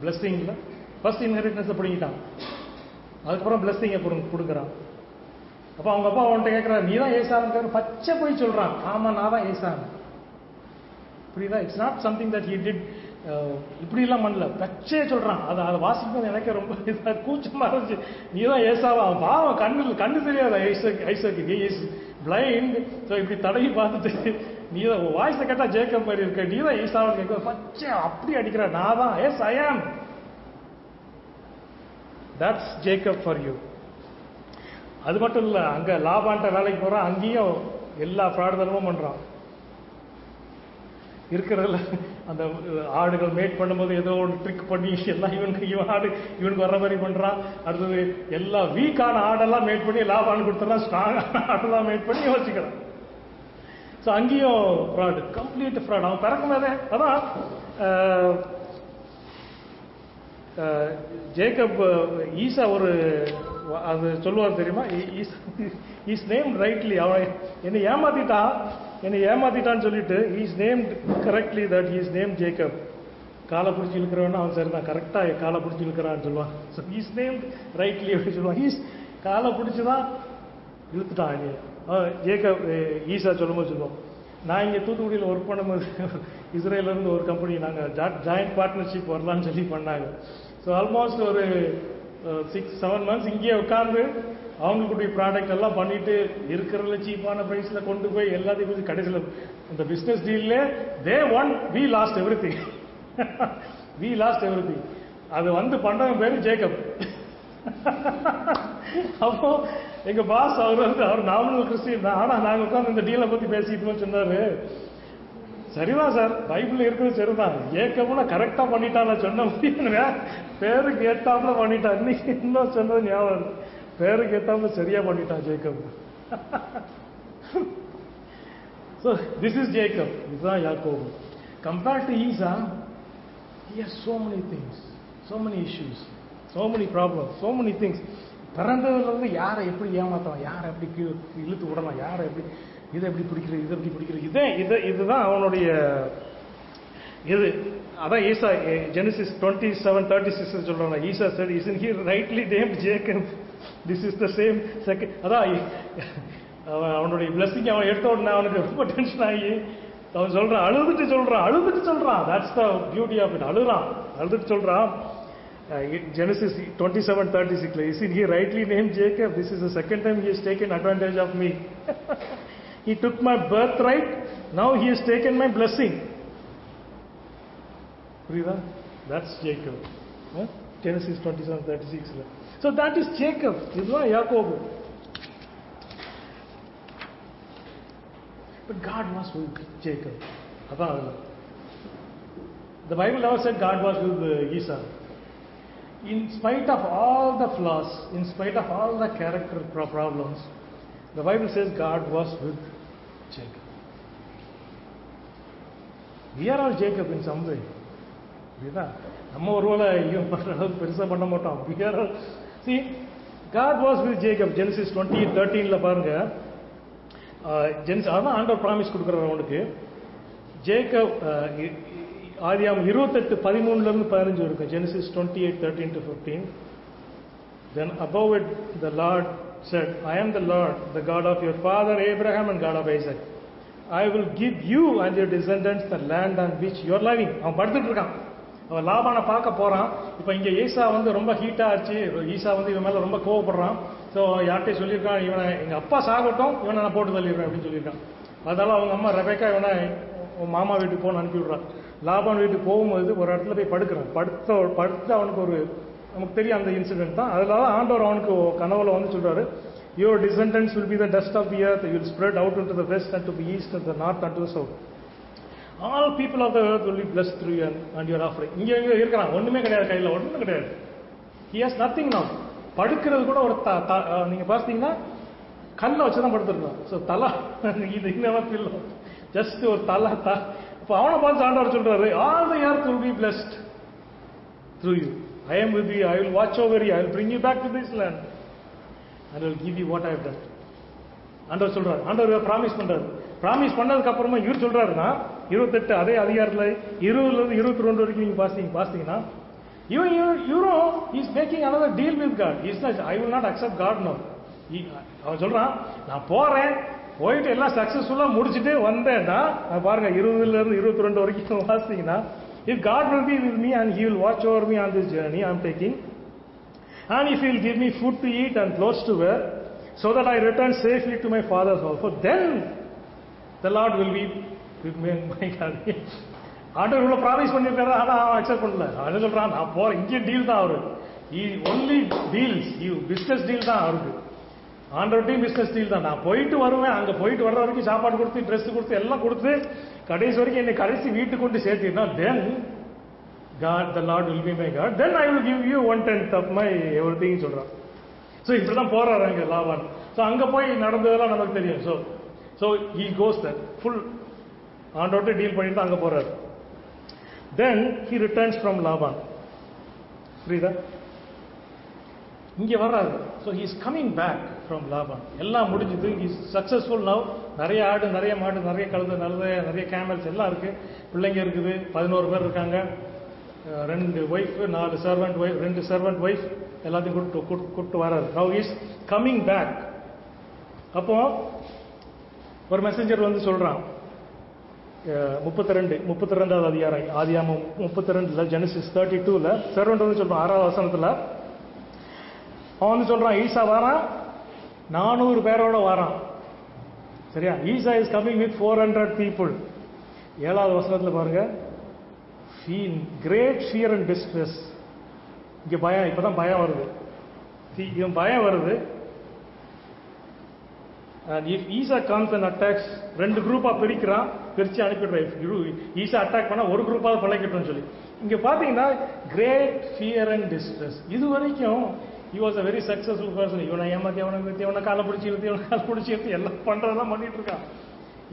பிளஸ்ஸிங்ல. First இன்ஹெரிட்டன்ஸை பிடிங்கிட்டான், அதுக்கப்புறம் பிளஸ்ஸிங்கை கொடுக்குறான். அப்போ அவங்க அப்பா அவன்கிட்ட கேட்குறாரு, நீ தான் ஏசான்னு பச்சை போய் சொல்றான். ஆமா, நான் தான் ஏசான். புரியுதா? It's not something that he did. இப்படிலாம் பண்ணல, பச்சையே சொல்றான். அதை வாசிப்பது எனக்கு ரொம்ப கூச்சமா இருந்துச்சு. நீ தான் ஏசாவா? அவன் பாவம், கண்ணு தெரியாது ஐசக்கு, இஸ் பிளைண்ட். ஸோ இப்படி தடவி பார்த்துட்டு, நீ தான் வாய்ஸை கேட்டா ஜேக்கப் மாதிரி இருக்க, நீ தான் ஏசாவா கேட்க, பச்சை அப்படி அடிக்கிற. நான் தான், எஸ் ஐ ஆம். That's Jacob for you. அது மட்டும் இல்ல, அங்க லாபான்ட்ட வேலைக்கு போறான், அங்கேயும் எல்லா ஃப்ராடுதனமும் பண்றான். இருக்கிறதுல அந்த ஆடுகள் மேட் பண்ணும்போது ஏதோ ஒரு ட்ரிக் பண்ணி எல்லாம் இவனுக்கு வர்ற மாதிரி பண்றான். அடுத்தது எல்லா வீக்கான ஆடெல்லாம் மேட் பண்ணி லாபான்னு கொடுத்துறான், ஸ்ட்ராங்கான ஆடெல்லாம் மேட் பண்ணி யோசிக்கிறான். ஸோ அங்கேயும் ஃப்ராடு, கம்ப்ளீட் ஃப்ராட். அவன் பிறக்கும் போதே அதான் ஜேக்கப் ஈசா ஒரு அது சொல்லுவார் தெரியுமா? Is name rightly. அவன் என்னை ஏமாத்திட்டான்னு சொல்லிட்டு is name correctly that is name Jacob. காலை பிடிச்சி இழுக்கிறவனா அவன் சரிதான், கரெக்டா காலை பிடிச்சி இழுக்கிறான்னு சொல்லுவான். ஸோ இஸ் நேம் ரைட்லி அப்படின்னு சொல்லுவான். காலை பிடிச்சிதான் இழுத்துட்டான் என்னைய. ஜேக்கப் ஈசா சொல்லும்போது சொல்லுவோம், நான் இங்கே தூத்துக்குடியில் ஒர்க் பண்ணும்போது இஸ்ரேலேருந்து ஒரு கம்பெனி நாங்கள் ஜாயிண்ட் பார்ட்னர்ஷிப் வரலான்னு சொல்லி பண்ணாங்க. ஸோ ஆல்மோஸ்ட் ஒரு 6-7 months இங்கேயே உட்காந்து அவங்களுடைய ப்ராடக்ட் எல்லாம் பண்ணிட்டு இருக்கிறதுல சீப்பான பிரைஸ்ல கொண்டு போய் எல்லாத்தையும் கடைசியில் இந்த பிசினஸ் டீல்ல the one we lost everything. அது வந்து பண்றவன் பேரு ஜேக்கப். அப்போ எங்க பாஸ் அவர் நார்மல் கிறிஸ்டியன் தான், ஆனா நாங்க உட்காந்து இந்த டீலை பத்தி பேசிட்டு சொன்னாரு, சரிதான் சார், பைபிள் இருக்கிறது சரிதான், ஏக்கம்னா கரெக்டா பண்ணிட்டான் சொன்ன முடியும், பேருக்கு ஏத்தாப்புல பண்ணிட்டான். இன்னைக்கு இன்னும் சொன்னது ஞாபகம், பேருக்கு ஏத்தாப்புல சரியா பண்ணிட்டான் Jacob. So this is Jacob, இதுதான் யாக்கோபு. Compared to Esau, he has so many things, so many issues, so many problems, so many things. பிறந்ததுல இருந்து யாரை எப்படி ஏமாத்தலாம், யாரை எப்படி இழுத்து விடலாம், யாரை எப்படி இதை எப்படி பிடிக்கிறது, இதுதான் அவனுடைய இது. அதான் ஈசா ஜெனசிஸ் 27:36 சொல்றாங்க. ஈசா said, isn't he rightly named Jacob? This is the same second. அதான் அவனுடைய பிளஸிங் அவன் எடுத்த உடனே அவனுக்கு ரொம்ப டென்ஷன் ஆகி அவன் சொல்றான், அழுதுட்டு சொல்றான். That's the beauty of it. அழுதுட்டு சொல்றான். Genesis 27:36, isn't he rightly named Jacob? This is the second time he has taken advantage of me. He took my birthright, now he has taken my blessing. Prida, that's Jacob. Genesis 27:36. So that is Jacob. This is Jacob. But God was with Jacob. The Bible never said God was with Esau. In spite of all the flaws, in spite of all the character problems, the Bible says God was with Jacob. We are all Jacob in some way. நம்ம ஒருவேளை ஐயோ பண்ற அளவுக்கு பெருசா பண்ண மாட்டோம். We are all, see, God was with Jacob. Genesis 20:13 பாருங்க. அதான் ஆண்டவர் ப்ராமிஸ் கொடுக்குறாரு அவனுக்கு. ஜேக்கப் ஆதியாகமம் 28:13 இருக்கு. Genesis 28:13-15. Then above it the Lord said, I am the Lord, the God of your father Abraham and God of Isaac. I will give you and your descendants the land on which you are living. அவன் படுத்துட்டு இருக்கான், அவன் லாபானை பார்க்க போறான். இப்ப இங்க ஈசா ரொம்ப ஹீட்டா ஆச்சு. ஈசா இவன் மேல ரொம்ப கோவப்படுறான். ஸோ யார்கிட்டையும் சொல்லியிருக்கான், இவனை எங்க அப்பா சாகட்டும், இவனை நான் போட்டு தள்ளிடுறேன் அப்படின்னு சொல்லியிருக்கான். அதனால அவங்க அம்மா ரெபேக்கா இவனை மாமா வீட்டுக்கு போன்னு அனுப்பி விடுறான். லாபான் வீட்டுக்கு போகும்போது ஒரு இடத்துல போய் படுக்கிறான். படுத்து அவனுக்கு நமக்கு தெரியும் அந்த இன்சிடென்ட் தான். அதனால ஆண்டவர் அவனுக்கு கனவுல சொல்றாரு, your descendants will be the dust of the earth, you will spread out into the west and to the east and the north and to the south. All people of the earth will be blessed through you and your offering. இங்கே இருக்கிறான், ஒன்றுமே கிடையாது, கையில் ஒன்றும் கிடையாது. He has nothing now. படுக்கிறது கூட ஒரு நீங்கள் பார்த்தீங்கன்னா கல்லை வச்சு தான் படுத்துருக்கான். ஸோ தலா இது இன்னும் பில்லோ ஜஸ்ட் ஒரு தலா இப்போ அவனை பார்த்து ஆண்டவர் சொல்றாரு, all the earth will be blessed through you. I am with you, I will watch over you, I will bring you back to this land and I will give you what I have done. ஆண்டவர் சொல்றாரு, ஆண்டவர் promise பண்றாரு. Promise பண்ணதுக்கு அப்புறமா இவர் சொல்றாருன்னா 28 அதே அதிகாரத்தில் 20 22 வரைக்கும் நீங்க பார்த்தீங்கன்னா இவரும் is making another deal with God. He says, I will not accept God now. அவன் சொல்றான், நான் போறேன், போயிட்டு எல்லாம் சக்சஸ்ஃபுல்லா முடிச்சுட்டு வந்தேன்னா பாருங்க 20 22 வரைக்கும் வாசிங்கன்னா, if God will be with me and he will watch over me on this journey I am taking, and if he will give me food to eat and clothes to wear, so that I return safely to my father's house, for then the Lord will be with me. My God, ஆண்டவர் இவ்வளோ promise பண்ணியிருக்காரு, ஆனால் அவன் accept பண்ணல. அவன் சொல்றான், நான் போறேன், இங்கே டீல் தான் அவரு, ஒன்லி டீல்ஸ், பிஸ்னஸ் டீல் தான் அவருக்கு. ஆண்டவர்கிட்டையும் பிஸ்னஸ் டீல் தான். நான் போயிட்டு வருவேன், அங்கே போயிட்டு வர்ற வரைக்கும் சாப்பாடு கொடுத்து ட்ரெஸ் கொடுத்து எல்லாம் கொடுத்து கடைசி வரைக்கும் என்னை கடைசி வீட்டுக்கு கொண்டு சேர்த்தீங்கன்னா, then God, the Lord will be my God, then I will give you 1/10 of my everything சொல்றான். ஸோ இப்படி தான் போறாரு அங்கே லாபான். ஸோ அங்கே போய் நடந்ததெல்லாம் நமக்கு தெரியும். So he goes there full ஆண்டவர்கிட்ட டீல் பண்ணிட்டு தான் அங்கே போறாரு. Then he returns from Laban. புரியுதா? இங்கே வர்றாரு. So he is coming back from Laban. எல்லாம் முடிஞ்சது, he is successful now. நிறைய ஆடு, நிறைய மாடு, நிறைய கழுதை, நிறைய கேமல்ஸ் எல்லாம் இருக்கு, பிள்ளைங்க இருக்குது, 11 பேர் இருக்காங்க, 2 wife, 4 servant wife, 2 servant wife எல்லாத்தையும் கூப்பிட்டு வர்றாரு. Now he is coming back. அப்போ ஒரு மெசஞ்சர் வந்து சொல்றான், 32வது அதிகாரம் ஆதியாகமம் 32 ஜெனசிஸ் 32ல சர்வெண்ட் வந்து சொல்றான் 6வது வசனத்துல அவன் வந்து சொல்றான், ஈசா வாரான் 400 பேரோட வாரான். சரியா? ஈசா இஸ் கமிங் வித் 400 பீப்புள். 7வது வசனத்துல பாருங்க, கிரேட் ஃபியர் அண்ட் டிஸ்ட்ரெஸ். இங்க பயம், இப்பதான் பயம் வருது, இவன் பயம் வருது. And if Isa comes and attacks, 2 குரூப்பா பிரிக்கிறான், பிரிச்சு அனுப்பிடுறான். ஈசா அட்டாக் பண்ணா ஒரு குரூப்பாவது பழகிட்டோம்னு சொல்லி. இங்க பாத்தீங்கன்னா கிரேட் ஃபியர் அண்ட் டிஸ்ட்ரெஸ். இது வரைக்கும் he was a very successful person. இவனை ஏமாத்தி, இவனை காலை பிடிச்சி இழுத்து எல்லாம் பண்றதெல்லாம் பண்ணிட்டு இருக்கான்.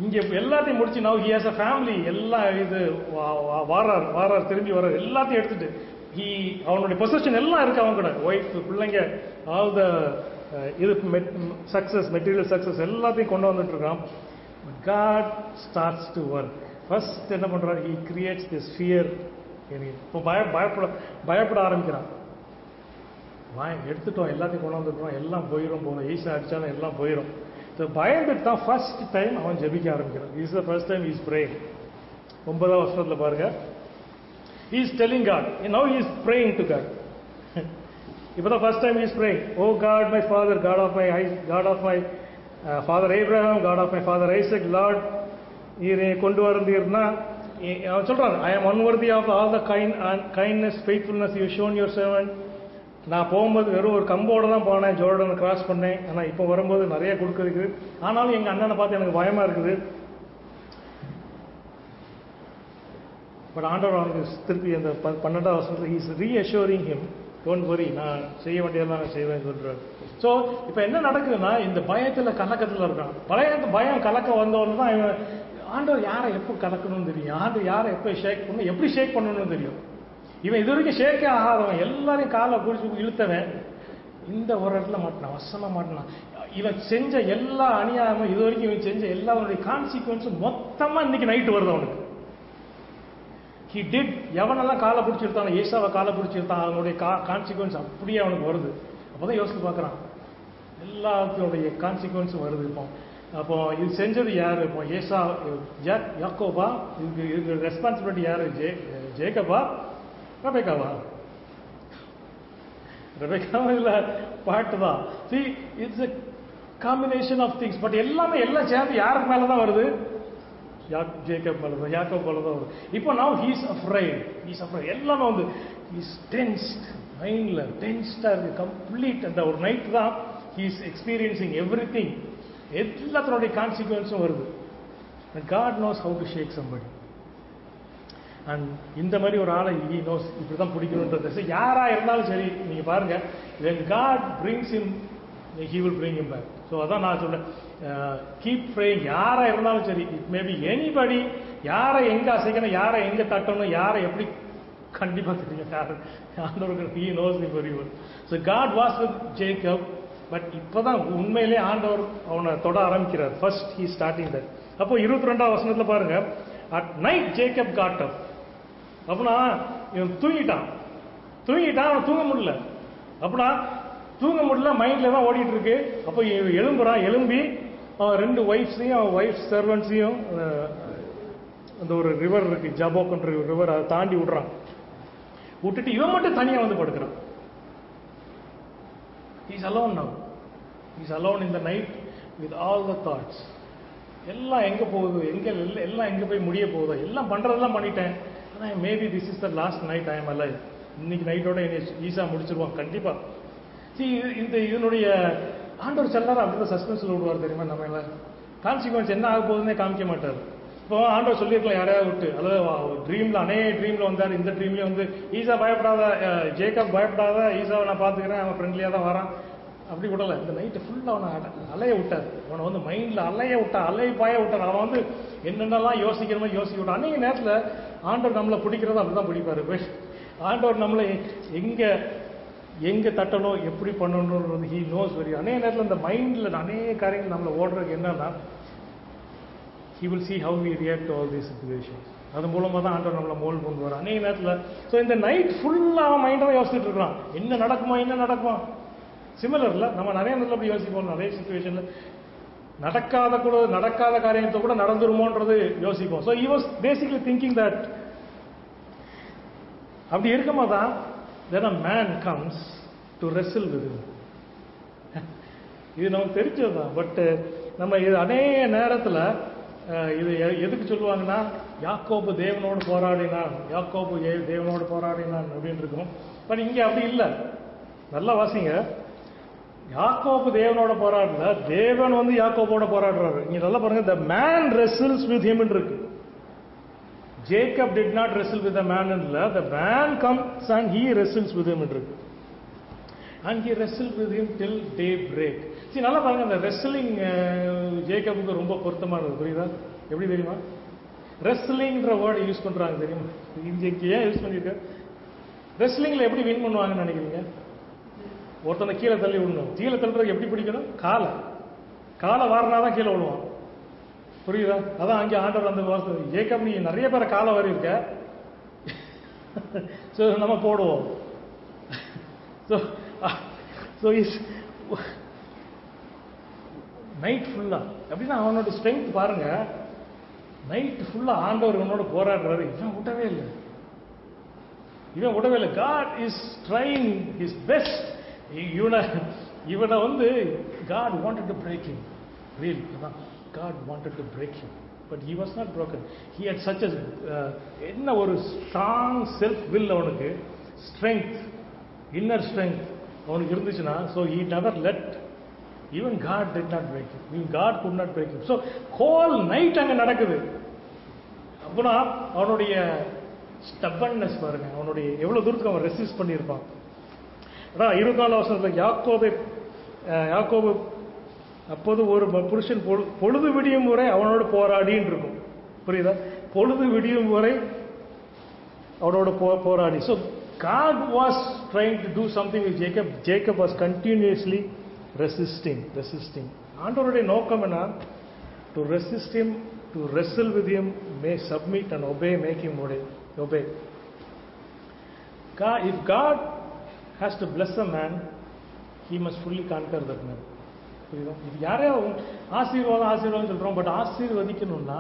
இங்க எல்லாத்தையும் முடிச்சு now he has a family. எல்லாம் இது வாரார் திரும்பி வர்றார், எல்லாத்தையும் எடுத்துட்டு அவனுடைய பொசிஷன் எல்லாம் இருக்கு, அவங்க கூட ஒய்ஃப், பிள்ளைங்க, ஆல் த இது சக்சஸ், மெட்டீரியல் சக்சஸ் எல்லாத்தையும் கொண்டு வந்துட்டு இருக்கான். God starts to work. First என்ன பண்றாரு? He creates this fear. இப்போ பயப்பட ஆரம்பிக்கிறான். எடுத்துட்டோம், எல்லாத்தையும் கொண்டு வந்துட்டோம், எல்லாம் போயிடும் போல, ஈசா அடிச்சாலும் எல்லாம் போயிடும். பயந்துட்டு தான் ஃபர்ஸ்ட் டைம் அவன் ஜெபிக்க ஆரம்பிக்கிறான். This is the first time he is praying. 9வது வசனத்துல பாருங்க, he is telling God, now he is praying to God. இப்பதான் first time he is praying, oh God, my father, God of my father Abraham, God of my father Isaac, Lord, நீர் கொண்டு வந்தீர்னா அவன் சொல்றான், I am unworthy of all the kindness, faithfulness you shown your servant. நான் போகும்போது வெறும் ஒரு கம்போட தான் போனேன், ஜோர்டனை கிராஸ் பண்ணேன், ஆனால் இப்போ வரும்போது நிறைய கொடுக்குறது, ஆனாலும் எங்கள் அண்ணனை பார்த்து எனக்கு பயமா இருக்குது. பட் ஆண்டவர் அவனுக்கு திருப்பி அந்த 12வது வருஷத்துல is reassuring him, don't worry, நான் செய்ய வேண்டியதெல்லாம் நான் செய்வேன் சொல்றாரு. ஸோ இப்போ என்ன நடக்குதுன்னா, இந்த பயத்தில் கலக்கத்தில் இருக்கான். பயம் கலக்கம் வந்தவொன்னு தான் ஆண்டவர் யாரை எப்போ கலக்கணும்னு தெரியும், ஆண்டவர் யாரை எப்போ ஷேக் பண்ணணும், எப்படி ஷேக் பண்ணணும்னு தெரியும். இவன் இது வரைக்கும் ஷேக்கே ஆகாதவன், எல்லாரையும் காலை பிடிச்சி இழுத்தவன், இந்த ஒரு இடத்துல மாட்டினான், வசமா மாட்டினான். இவன் செஞ்ச எல்லா அநியாயமும், இது வரைக்கும் இவன் செஞ்ச எல்லாருடைய கான்சிக்வன்ஸும் மொத்தமா இன்னைக்கு நைட்டு வருது அவனுக்கு. ஹி டிட், எவனெல்லாம் காலை பிடிச்சிருத்தான், ஏசாவை காலை பிடிச்சிருத்தான், அவனுடைய கான்சிக்வன்ஸ் அப்படியே அவனுக்கு வருது. அப்போதான் யோசித்து பார்க்குறான், எல்லாத்தினுடைய கான்சிக்வன்ஸும் வருது. அப்போ இது செஞ்சது யாரு? இப்போ ஏசா, யாக்கோபா, இதுக்கு ரெஸ்பான்சிபிலிட்டி யாரு? ஜேக்கபா, ரெபெக்காவா? ரெபெக்காவும் இல்ல, பாட்டு தான். See, it's a combination of things. But எல்லாமே எல்லாம் சேர்ந்து யாருக்கு மேலதான் வருது? ஜேக்கப் மேலதான், யாக்கோப் மேலதான் வருது. இப்போ now he is afraid. எல்லாமே வந்து he is tensed, மைண்ட்ல டென்ஸ்டா இருக்கு கம்ப்ளீட். அந்த ஒரு நைட் தான் he is experiencing everything. எல்லாத்தனுடைய கான்சிக்வன்ஸும் வருது. And God knows how to shake somebody. And இந்த மாதிரி ஒரு ஆளை he knows இப்படி தான் பிடிக்கணுன்றது. யாரா இருந்தாலும் சரி, நீங்க பாருங்க, when God brings him, he will bring him back. So அதான் நான் சொல்றேன், கீப் ப்ரேயிங். யாரா இருந்தாலும் சரி, இட் மே பி எனிபடி. யாரை எங்க அசைக்கணும், யாரை எங்க தட்டணும், யாரை எப்படி, கண்டிப்பா தெரியும் யாரு. ஆண்டவருக்கு he knows the very well. So God was with Jacob, but இப்பதான் உண்மையிலே ஆண்டவர் அவனை தொட ஆரம்பிக்கிறார். First he starting that. அப்போ 22ஆம் வசனத்துல பாருங்க, at night Jacob got up. அப்படின்னா இவன் தூங்கிட்டான், அவன் தூங்க முடியல. அப்படின்னா தூங்க முடியல, மைண்ட்ல தான் ஓடிட்டு இருக்கு. அப்போ எழும்புறான், எழும்பி அவன் 2 ஒய்ஃப்ஸையும் அவன் ஒய்ஃப் சர்வன்ட்ஸையும் அந்த ஒரு ரிவர் இருக்கு, ஜாபோக்ன்ற ரிவர், அதை தாண்டி விட்டுட்டு இவன் மட்டும் தனியா வந்து படுக்கிறான். He's alone now. He's alone in the night with all the thoughts. எல்லாம் எங்க போகுது, எல்லாம் எங்க போய் முடிய போகுதோ, எல்லாம் பண்றதெல்லாம் பண்ணிட்டேன். ஆனால் maybe this is the last night I am alive. இன்னைக்கு நைட்டோட ஈஸா முடிச்சிருவான் கண்டிப்பா. இதனுடைய ஆண்டவர் செல்லார அப்படிதான் சஸ்பென்ஸ்ல விடுவார் தெரியுமா. நம்ம எல்லாம் கான்சிக்வன்ஸ் என்ன ஆக போகுதுன்னே காமிக்க மாட்டார். இப்போ ஆண்டவர் சொல்லியிருக்கலாம் யாரையாவது விட்டு, அல்லது ட்ரீம்ல அநேக ட்ரீம்ல வந்தார், இந்த ட்ரீம்லயே வந்து ஈசா பயப்படாத, ஜேக்கப் பயப்படாத, ஈசாவை நான் பாத்துக்கிறேன், அவன் ஃப்ரெண்ட்லியா தான் வரான், அப்படி விடல. இந்த நைட்டு ஃபுல்லா அவனை அலைய விட்டார். அவனை வந்து மைண்ட்ல அலைய பாய விட்டார். அவன் வந்து என்னென்னலாம் யோசிக்கிற மாதிரி யோசிக்க விட்டான். அன்னைக்கு நேரத்துல ஆண்டவர் நம்மளை பிடிக்கிறதா அப்படிதான் பிடிப்பாரு. ஆண்டவர் நம்மளை எங்க தட்டணும், எப்படி பண்ணணும்ன்றது ஹீ நோஸ் வெரி. அநேக நேரத்தில் இந்த மைண்ட்ல அநேக காரியங்கள் நம்மளை ஓடுறதுக்கு என்னன்னா, he will see how we react to all these situations. அது மூலமா தான் ஆண்டவர் நம்மளை மோல்ட் பண்ணுவார் அநேக நேரத்தில். ஸோ இந்த நைட் ஃபுல்லா அவன் மைண்டாக யோசிச்சுட்டு இருக்கான், என்ன நடக்குமா. சிமிலர்ல நம்ம நிறைய நேரத்தில் அப்படி யோசிப்போம். நிறைய சுச்சுவேஷன்ல நடக்காத காரியத்தை கூட நடந்துருமோன்றது யோசிப்போம். So he was basically thinking that. அப்படி இருக்குமா தான் then a man comes to wrestle with him. இது நமக்கு தெரிஞ்சதுதான். பட் நம்ம இது அநேக நேரத்தில் இது எதுக்கு சொல்லுவாங்கன்னா, யாக்கோபு தேவனோடு போராடினான் அப்படின்னு இருக்கும். பட் இங்க அப்படி இல்லை. நல்லா வாசிங்க, யாக்கோபு தேவனோட போராடல, தேவன் வந்து யாக்கோபோட போராடுறாரு. இங்க நல்லா பாருங்க, the man wrestles with him இருக்கு. Jacob did not wrestle with the man இல்ல, the man comes and he wrestles with him இருக்கு. And he wrestled with him till daybreak. சரி, நல்லா பாருங்க, அந்த ரெஸ்லிங் ஜேக்கபுக்கு ரொம்ப பொருத்தமானது. புரியுதா? எப்படி தெரியுமா? ரெஸ்லிங்ன்ற வேர்டு யூஸ் பண்றாங்க தெரியுமா? இன்றைக்கு ஏன் யூஸ் பண்ணிருக்க? ரெஸ்லிங்ல எப்படி வின் பண்ணுவாங்கன்னு நினைக்கிறீங்க? ஒருத்தனை கீழே தள்ளி விடணும். கீழே தள்ளுறதுக்கு எப்படி பிடிக்கணும்? காலை வாரினாதான் கீழே விழுவான். புரியுதா? அதான் அங்கே ஆண்டவர் அந்த வார்த்தை, ஜேக்கப் நீ நிறைய பேரை காலை வாரி இருக்க, நம்ம போடுவோம். நைட் ஃபுல்லா அப்படின்னா அவனோட ஸ்ட்ரென்த் பாருங்க. நைட் ஃபுல்லா ஆண்டவர் இவனோட போராடுறாரு. இவன் விடவே இல்லை. God is trying his best. இவனை வந்து God wanted to break him. Really, God wanted to break him, but he was not broken. He had such a என்ன ஒரு strong self will, அவனுக்கு strength, inner strength அவனுக்கு இருந்துச்சுன்னா, so he never let, even God did not break him. Even God could not break him. So whole night அங்க நடக்குது. அப்பனா அவனுடைய stubbornness பாருங்க, அவனுடைய எவ்வளவு தூரத்துக்கு அவன் ரெசிஸ்ட் பண்ணியிருப்பான். அதான் 24 வருஷத்துல யாக்கோபு அப்போது ஒரு புருஷன் பொழுது விடியும் வரை அவனோட போராடின்னு இருக்கும். புரியுதா? பொழுது விடியும் வரை அவனோட போராடி. So God was trying to do something with Jacob. Jacob was continuously resisting. ஆண்டவருடைய நோக்கம் என்ன? To resist him, to wrestle with him, may submit and obey, make him obey. If God has to bless a man, he must fully conquer that man. புரியுதா? இது யாரையும் ஆசீர்வாதம் சொல்றோம், but ஆசீர்வதிக்கணும்னா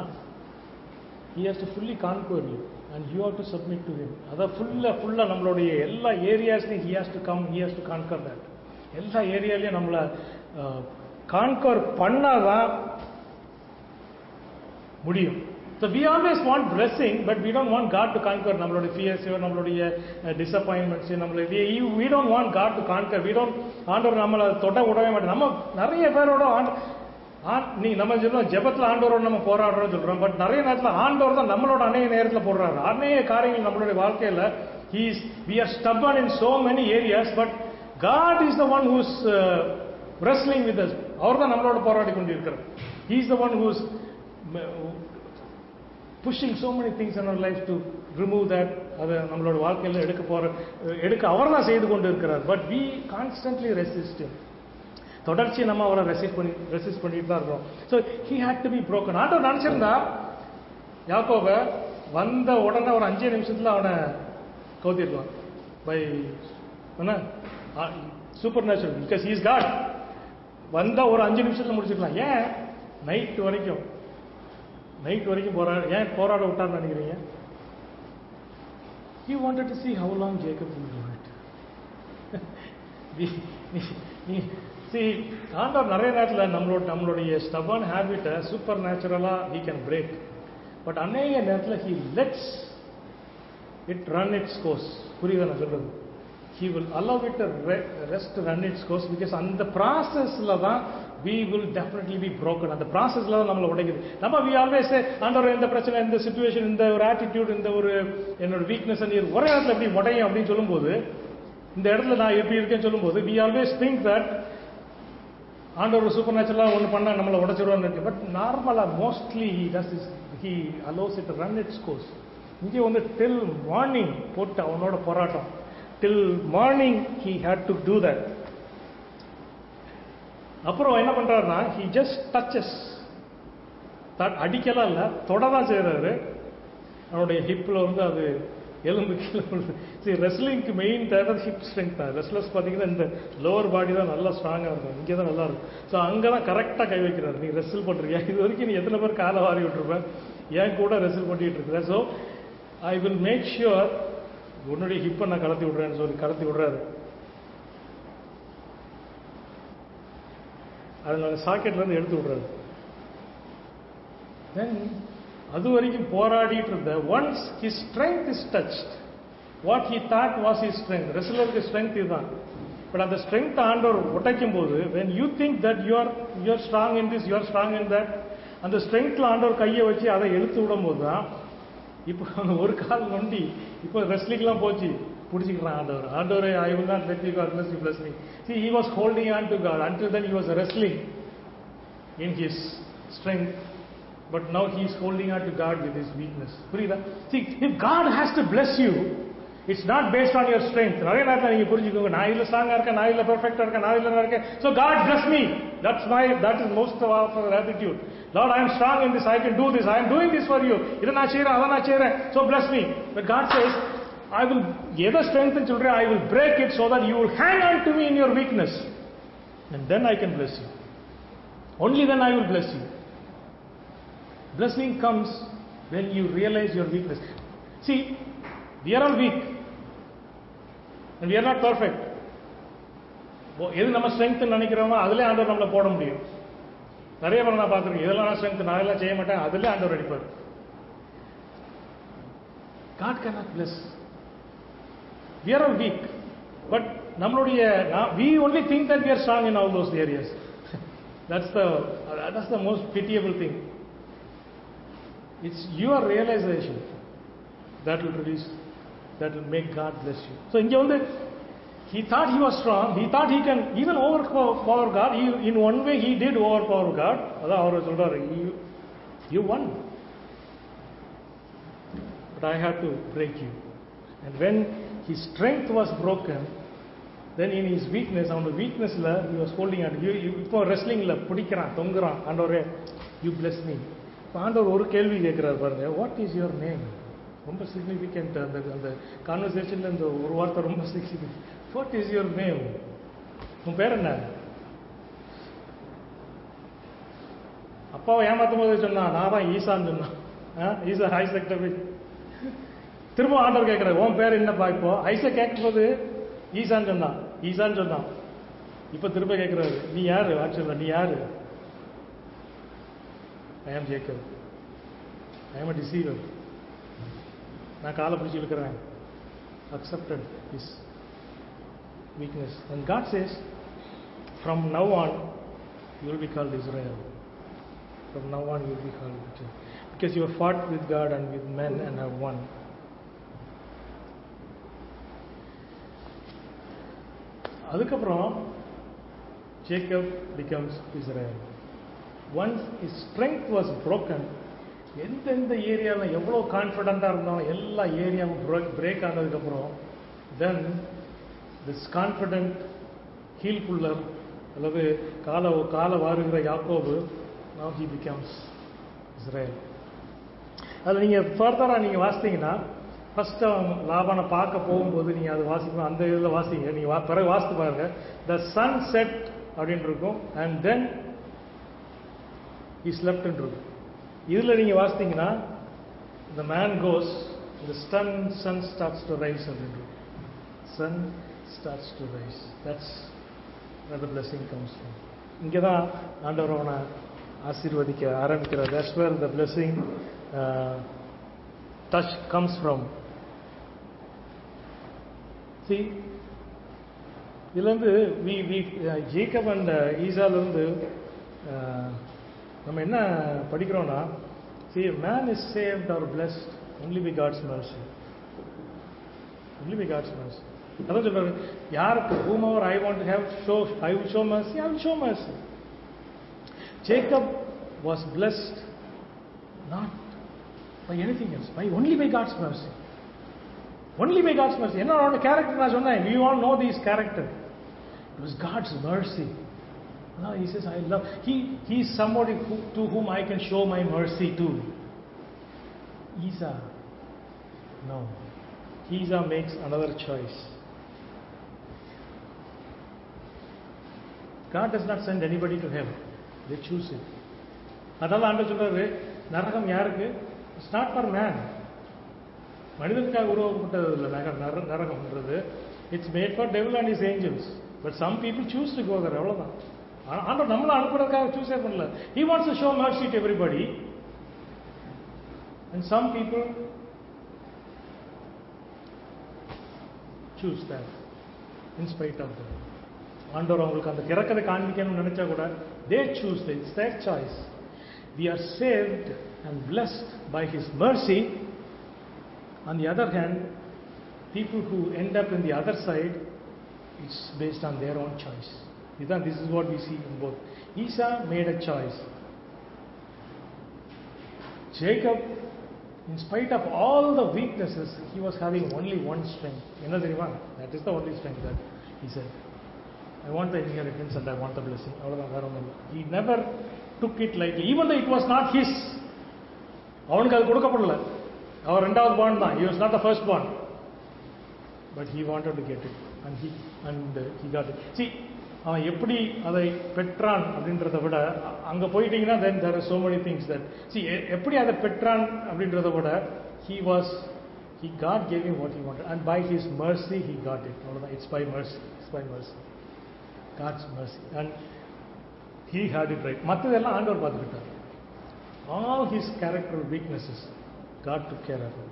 he has to fully conquer you and you have to submit to him. அத ஃபுல்லா நம்மளுடைய எல்லா ஏரியாஸ்லயும் he has to come, he has to conquer that. எல்லா ஏரியாலயும் நம்மள கான்கர் பண்ணாதான் முடியும். So we always want blessing, but we don't want God to conquer நம்மளுடைய fears, நம்மளுடைய disappointments, நம்மளுடைய we don't want God to conquer. We don't ஆண்டவர் நம்மளை தொட விடவே மாட்டோம். நம்ம நிறைய பேரோட நம்ம சொல்றோம் ஜெபத்தில் ஆண்டவரோட நம்ம போராடுறோம் சொல்றோம், பட் நிறைய நேரத்தில் ஆண்டவர் தான் நம்மளோட அநேக நேரத்தில் போடுறாரு. அநேக காரியங்கள் நம்மளுடைய வாழ்க்கையில் we are stubborn in so many areas, but God is the one who's wrestling with us. அவர் தான் நம்மளோட போராடி கொண்டிருக்கிறார். He is the one who's pushing so many things in our life to remove that. அதை நம்மளோட வாழ்க்கையில் எடுக்க அவர் தான் செய்து கொண்டு இருக்கிறார். But we constantly resist him. தொடர்ச்சி நம்ம அவரை ரெசிஸ்ட் பண்ணிட்டு தான் இருக்கோம். So he had to be broken. ஆண்டவர் நினைச்சிருந்தா யாக்கோபை வந்த உடனே ஒரு 5 நிமிஷத்துல அவனை கவுத்திருக்கலாம் பை என்ன super natural, because he is God. வந்த ஒரு 5 நிமிஷத்துல முடிச்சிருக்கலாம். ஏன் நைட் வரைக்கும் ஏன் போராட விட்டான்னு நினைக்கிறீங்க? He wanted to see how long Jacob will do it. See, ஆண்டவர் நிறைய நேரத்தில் நம்மளுடைய ஸ்டபர்ன் ஹேபிட்டை சூப்பர் நேச்சுரலா he can break, பட் அநேக நேரத்தில் he lets it run its course. புரியுதா நான் சொல்றது? He will allow it to rest to run its course, because அந்த ப்ராசஸ்ல தான் we will definitely be broken. அந்த ப்ராசஸ்ல தான் நம்மளை உடைக்குது. நம்ம we always say ஆண்டவர் இந்த பிரச்சனை, இந்த சிச்சுவேஷன், இந்த ஒரு ஆட்டிடியூட், இந்த ஒரு என்னோட வீக்னஸ் ஒரே இடத்துல எப்படி உடையும் அப்படின்னு சொல்லும்போது, இந்த இடத்துல நான் எப்படி இருக்கேன்னு சொல்லும்போது we always think that ஆண்டவர் சூப்பர் நேச்சுரலாக ஒன்று பண்ணால் நம்மளை உடச்சிடுவான்னு இருக்கு. பட் நார்மலாக mostly he allows it to run its course. இங்கே வந்து டில் மார்னிங் போட்டு அவனோட போராட்டம், டில் morning he had to do that. அப்புறம் என்ன பண்றாருன்னா he just touches, அடிக்கலாம் இல்லை, தொடதான் செய்யறாரு. அவனுடைய ஹிப்பில் வந்து அது எலும்பு கீழே விழுது. சரி, ரெஸ்லிங்க்கு மெயின் தேவை ஹிப் ஸ்ட்ரென்த் தான். ரெஸ்லர்ஸ் பார்த்தீங்கன்னா இந்த லோவர் பாடி தான் நல்லா ஸ்ட்ராங்காக இருக்கும், இங்கே தான் நல்லா இருக்கும். ஸோ அங்கே தான் கரெக்டாக கை வைக்கிறாரு. நீ ரெஸ்ல் பண்ணுறியா? இது வரைக்கும் நீ எத்தனை பேர் காலை வாரி விட்டுருப்பேன், ஏன் கூட ரெஸ்ல் பண்ணிட்டு இருக்கிற. So I will make sure உன்னுடைய ஹிப்பை நான் கடத்தி விடுறேன்னு சொல்லி கடத்தி விடுறாரு. அதனால சாக்கெட்லேருந்து எடுத்து விடுறாரு. தென் அது வரைக்கும் போராடிட்டு இருந்த once his strength is touched, what he thought was his strength, ரெஸ்லருக்கு ஸ்ட்ரென்த் இதுதான். பட் அந்த ஸ்ட்ரென்த் ஆண்டவர் உடைக்கும் போது when you think that you are strong in this, you are strong in that, அந்த ஸ்ட்ரென்த்ல ஆண்டவர் கையை வச்சு அதை இழுத்து விடும் போது தான் இப்போ ஒரு கால் நொண்டி இப்போ ரெஸ்லிங்லாம் போச்சு, பிடிச்சிக்கிறான் ஆண்டவர் I will not let you go unless you bless me. See, he was holding on to God. Until then he was wrestling in his strength, but now he is holding on to God with his weakness. புரியுதா? See, if God has to bless you, it's not based on your strength. நிறைய நேரத்தில் நீங்க புரிஞ்சுக்கோங்க, நான் இல்ல ஸ்ட்ராங்கா இருக்கேன், நான் இல்ல பெர்ஃபெக்ட்டா இருக்கேன், நான் இல்ல இருக்கேன், so God bless me. That is most of our attitude. Lord, I am strong in this, I can do this, I am doing this for you, இதை நான் செய்றேன், அதை நான் செய்றேன், so bless me. But God says, I will எதை strength சொல்றேன், I will break it so that you will hang on to me in your weakness, and then I can bless you. Only then I will bless you. Blessing comes when you realize your weakness. See, we are all weak and we are not perfect. எது நம்ம strength நினைக்கிறோமோ அதிலே ஆண்டவர் நம்மளை போட முடியும். நிறைய பேர் நான் பார்த்துருக்கேன், இதெல்லாம் நான் ஸ்ட்ரென்த், நான் எல்லாம் செய்ய மாட்டேன், அதிலே ஆண்டவர் அடிப்பார். God cannot bless. We are all weak, but நம்மளுடைய we only think that we are strong in all those areas. That's the most pitiable thing. It's your realization that will make God bless you. So inge vandu he thought he was strong, he thought he can even overpower God. In one way he did overpower God. Adha avaru solraru, you won, but I had to break you. And when his strength was broken, then in his weakness, அவனோட weaknessல he was holding on. இப்போ wrestlingல பிடிக்கிறான், தொங்குறான். ஆண்டவரே, you bless me. ஆண்டவர் ஒரு கேள்வி கேட்கிறார் பாருங்க, what is your name? ரொம்ப சிக்னிஃபிகண்ட். அந்த கான்வர்சேஷன்ல இந்த ஒரு வார்த்தை ரொம்ப significant. What is your name? உன் பேர் என்ன? அப்பாவை ஏமாத்தும் போது சொன்னா, நான் தான் ஈசான்னு சொன்னான். ஈசா ஐசக் தம்பி. திரும்ப ஆண்டவர் கேட்கிறார், உன் பேர் என்னப்பா? இப்போ ஐசக் கேட்கும் போது ஈசான்னு சொன்னான். இப்ப திரும்ப கேட்கிறாரு, நீ யாரு? ஆக்சுவலா நீ யாரு? I am Jacob. I am a deceiver. நான் காலை பிடிச்சி இழுக்கிறேன். Accepted his weakness. And God says, from now on, you will be called Israel. From now on, you will be called Israel. Because you have fought with God and with men and have won. அதுக்கப்புறம் Jacob becomes Israel. Once his strength was broken, எந்தெந்த ஏரியாவில் எவ்வளோ கான்ஃபிடென்ட்டாக இருந்தாலும் எல்லா ஏரியாவும் break ஆனதுக்கப்புறம் then this confident heel புல்லர் அல்லது காலை வாருகிற யாக்கோபு now he becomes Israel. அதில் நீங்கள் ஃபர்தராக நீங்கள் வாசித்தீங்கன்னா ஃபர்ஸ்ட் லாபானை பார்க்க போகும்போது நீங்கள் அது வாசிக்கணும். அந்த இதில் வாசிங்க, நீங்கள் பிறகு வாசித்து பாருங்க. த சன் செட் அப்படின்னு இருக்கும் அண்ட் தென் he slept இருக்கும். இதில் நீங்கள் வாசித்தீங்கன்னா the man goes, the sun starts to rise அப்படின்னு. Sun starts to rise. That's where the blessing comes from. இங்கே தான் ஆண்டவர் அவனை ஆசீர்வதிக்க ஆரம்பிக்கிறார். That's where the blessing touch comes from. See, இதுலேருந்து ஜேக்கப் அண்ட் ஈசாலேருந்து நம்ம என்ன படிக்கிறோம்னா, see, man is saved or blessed only by God's mercy. Only by God's mercy. அதான் சொல்றாரு, யாருக்கு whomever I want to have, I will show mercy, I will show mercy. Jacob was blessed not by anything else, only by God's mercy. Only by God's mercy. என்ன அவனோட character நான் சொன்னேன், we all know these character. It was God's mercy. Now he says, I love. He is somebody to whom I can show my mercy to. Esau, no. Esau makes another choice. God does not send anybody to hell. They choose it. அதனால ஆண்டவர் சொல்றாரு, நரகம் யாருக்கு? It's not for man. மனிதனுக்காக உருவாக்கப்பட்டது இல்லை நரகம்ன்றது. It's made for devil and his angels. But some people choose to go there. அவ்வளவுதான். ஆண்டவர் நம்மளை அனுப்புறதுக்காக சூஸே பண்ணல. He wants to show mercy to everybody. And some people choose that in spite of that. ஆண்டவர் அவங்களுக்கு அந்த இறக்கத்தை காண்பிக்கணும்னு நினைச்சா கூட they choose that. It's their choice. We are saved and blessed by His mercy. On the other hand, people who end up in the other side, it's based on their own choice. This is what we see in both. Esau made a choice. Jacob, in spite of all the weaknesses, he was having only one strength. That is the only strength that he said, I want the inheritance and I want the blessing. He never took it lightly, even though it was not his. அவனுக்கு அது கொடுக்கப்படல. அவர் ரெண்டாவது born தான். He was not the first born. But he wanted to get it. And he got it. See, அவன் எப்படி அதை பெற்றான் அப்படின்றத விட அங்கே போயிட்டீங்கன்னா then there are so many things that see எப்படி அதை பெற்றான் அப்படின்றத விட God gave him what he wanted and by his mercy he got it. அவ்வளவுதான். It's by mercy. God's mercy and he had it right. மற்றதெல்லாம் ஆண்டவர் பார்த்துக்கிட்டார். All his character weaknesses God took care of it.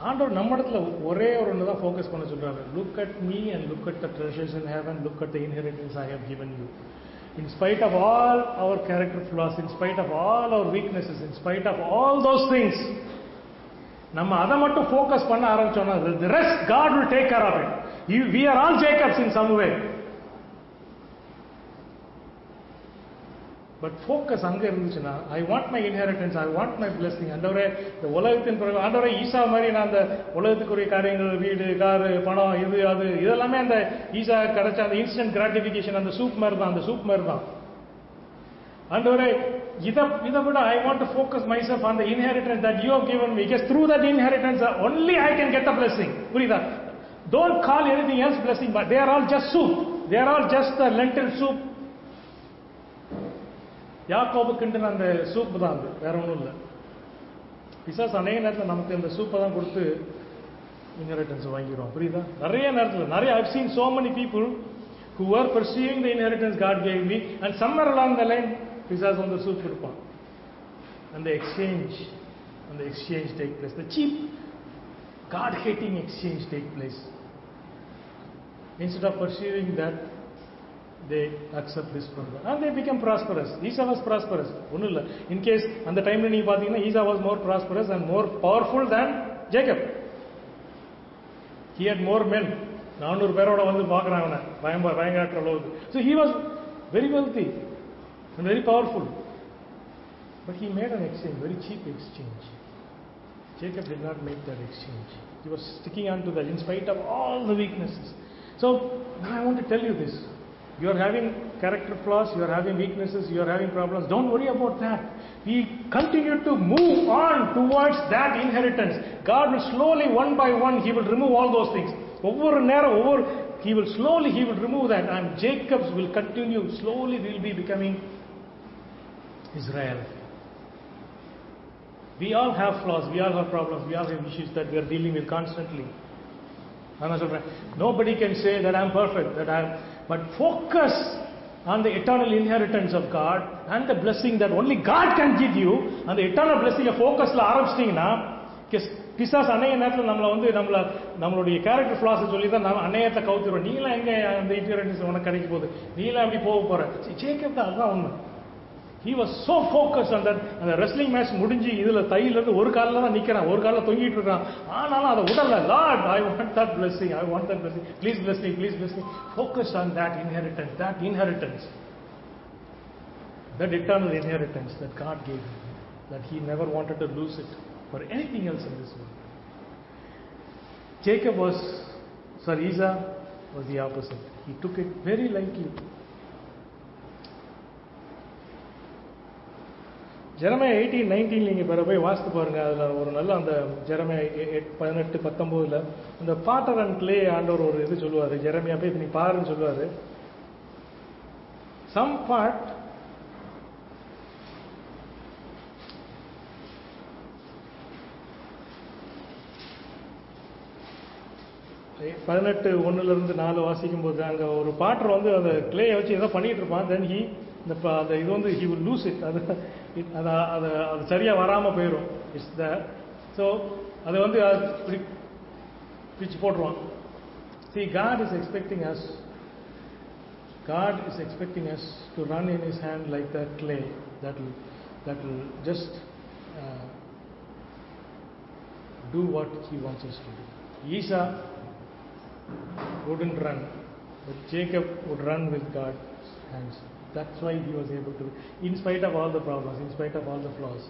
ஆண்டவர் நம்ம இடத்துல ஒரே ஒரு ஒன்று தான் ஃபோக்கஸ் பண்ண சொல்றாரு. Look at me and look at the treasures in heaven, look at the inheritance I have given you. In spite of all our character flaws, in spite of all our weaknesses, in spite of all those things, நம்ம அதை மட்டும் focus பண்ண ஆரம்பிச்சோம்னா the rest God will take care of it. We are all Jacobs in some way. But focus அங்கே இருந்துச்சுன்னா I want my inheritance, I want my blessing. ஆண்டவரே இந்த உலகத்தின் பிறகு ஆண்டவரே ஈசா மாதிரி நான் அந்த உலகத்துக்குரிய காரியங்கள், வீடு, காரு, பணம், இதெல்லாமே அந்த ஈசா கிடைச்ச அந்த இன்ஸ்டன்ட் கிராட்டிஃபிகேஷன் அந்த சூப் மாதிரி தான். ஆண்டவரே இதை விட I want to focus myself on the inheritance that you have given me, because through that inheritance only I can get the blessing. புரியுதா? Don't call anything else blessing, but they are all just soup. They are all just the lentil soup. யாக்கோபுக்குண்டு அந்த soup தான் அது, வேற ஒன்றும் இல்லை. பிசாசு அநேக நேரத்தில் நமக்கு இந்த சூப்பை தான் கொடுத்து இன்ஹெரிட்டன்ஸ் வாங்கிடுவோம். புரியுதா? நிறைய நேரத்தில் I've seen so many people who were pursuing the inheritance God gave me and somewhere along the line பிசாசு வந்து சூப் கொடுப்பான். and the exchange take place. The cheap, God-hating exchange take place. Instead of pursuing that, they accept this from them. And they become prosperous. Esau was prosperous. In case, at the time when Esau was more prosperous and more powerful than Jacob. He had more men. 400 பேரோட வந்து பார்க்குறான் அவனை பயங்காட்டுற அளவுக்கு. So he was very wealthy and very powerful. But he made an exchange, very cheap exchange. Jacob did not make that exchange. He was sticking on to that in spite of all the weaknesses. So I want to tell you this. You are having character flaws, you are having weaknesses, you are having problems. Don't worry about that. We continue to move on towards that inheritance. God will slowly, one by one, He will remove all those things. He will remove that. And Jacob's will continue. Slowly we will be becoming Israel. We all have flaws, we all have problems, we all have issues that we are dealing with constantly. Nobody can say that I'm perfect, but focus on the eternal inheritance of God and the blessing that only God can give you. And the eternal blessing focusல ஆரம்பிச்சிட்டீங்கன்னா, பிசாஸ் அநேக நேரத்தில் நம்மளுடைய character floss சொல்லி தான் நம்ம அநேகத்தை கவுத்துறோம். நீலாம் எங்க அந்த இன்ஹெரிட்டன்ஸ் உனக்கு கிடைக்க போகுது, நீலாம் அப்படி போக போற. ஜேக்கப் தான் அதுதான் உண்மை. He was so focused on that. அந்த ரெஸ்லிங் மேட்ச் முடிஞ்சு இதுல தையில இருந்து ஒரு காலில் தான் நிக்கிறான், ஒரு காலில் தொங்கிட்டு இருக்கான். ஆனாலும் அதை உடல்ல, Lord I want that blessing, I want that blessing, please bless me, please bless me. Focus on that inheritance, that eternal inheritance that God gave him, that he never wanted to lose it for anything else in this world. Esau was the opposite. He took it very lightly. Jeremiah 18:19 நீங்க போய் வாசித்து பாருங்க. அதுல ஒரு நல்ல அந்த Jeremiah 18:19 அந்த Potter and clay ஆண்டவர் ஒரு இது சொல்லுவாரு. ஜெரமையா போய் நீ பாருன்னு சொல்லுவாரு. சம் பார்ட் பதினெட்டு 1-4 வாசிக்கும் போது அங்க ஒரு பாட்டர் வந்து அந்த கிளேயை வச்சு ஏதோ பண்ணிட்டு இருப்பான். தென் அந்த இது வந்து he will lose it. அது சரியா வராம போயிடும். இட்ஸ் த ஸோ அதை வந்து பிச்சு போட்டுருவான். See, God is expecting us to run in His hand like that clay that will just do what He wants us to do. Esau wouldn't run, but Jacob would run with God's hands. That's why he was able to, in spite of all the problems, in spite of all the flaws,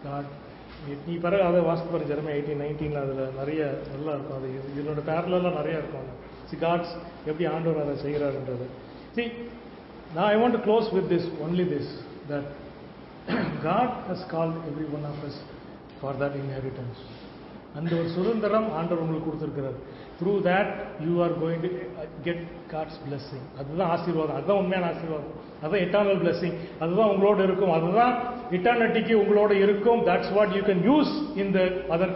God. நீ பிறகு அதை வாசித்து பாரு. Jeremiah 18:19 அதில் நிறைய நல்லா இருக்கும். அது இதனோட பேரலாம் நிறைய இருக்கும். காட்ஸ் எப்படி ஆண்டவர் அதை செய்கிறாருன்றது. See, now I want to close with only this, that God has called every one of us for that inheritance. அந்த ஒரு சுதந்திரம் ஆண்டவர் உங்களுக்கு கொடுத்துருக்கிறார். Through that you are going to get God's blessing. அதுதான் ஆசீர்வாதம், அதுதான் உண்மையான ஆசீர்வாதம், அதுதான் eternal blessing. அதுதான் உங்களோட இருக்கும், அதுதான் eternity உங்களோட இருக்கும். That's what you can use in the other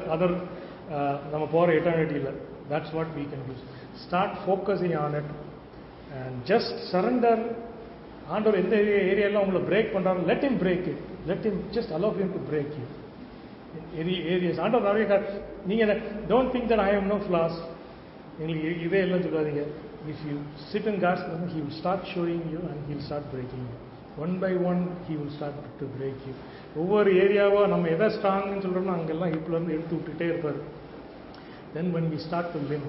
நம்ம போகிற எட்டர்னிட்டியில். That's what we can use. Start focusing on it and just surrender. ஆண்டவர் எந்த ஏரியாலாம் உங்களை பிரேக் பண்ணுறாரு, let him break it. Let him, just allow him to break you. Areas ஆண்டவர் நிறைய நீங்கள் don't think that I have no flaws. எங்களுக்கு இதே எல்லாம் சொல்லாதீங்க. If you sit in God's presence, He will start showing you and He will start breaking you. One by one He will start to break you. ஒவ்வொரு ஏரியாவோ நம்ம எதை ஸ்ட்ராங்னு சொல்கிறோம்னா அங்கெல்லாம் இப்போலேருந்து எடுத்து விட்டுட்டே இருப்பார். Then when we start to live,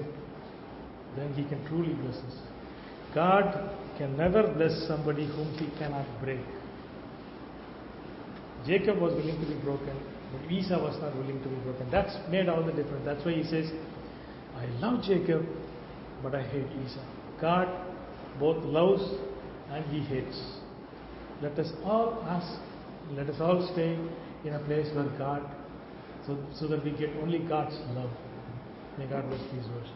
then He can truly bless us. God can never bless somebody whom He cannot break. Jacob was willing to be broken, but Esau was not willing to be broken. That's made all the difference. That's why he says, I love Jacob, but I hate Esau. God both loves and He hates. Let us all stay in a place where God, so that we get only God's love. May God bless these words.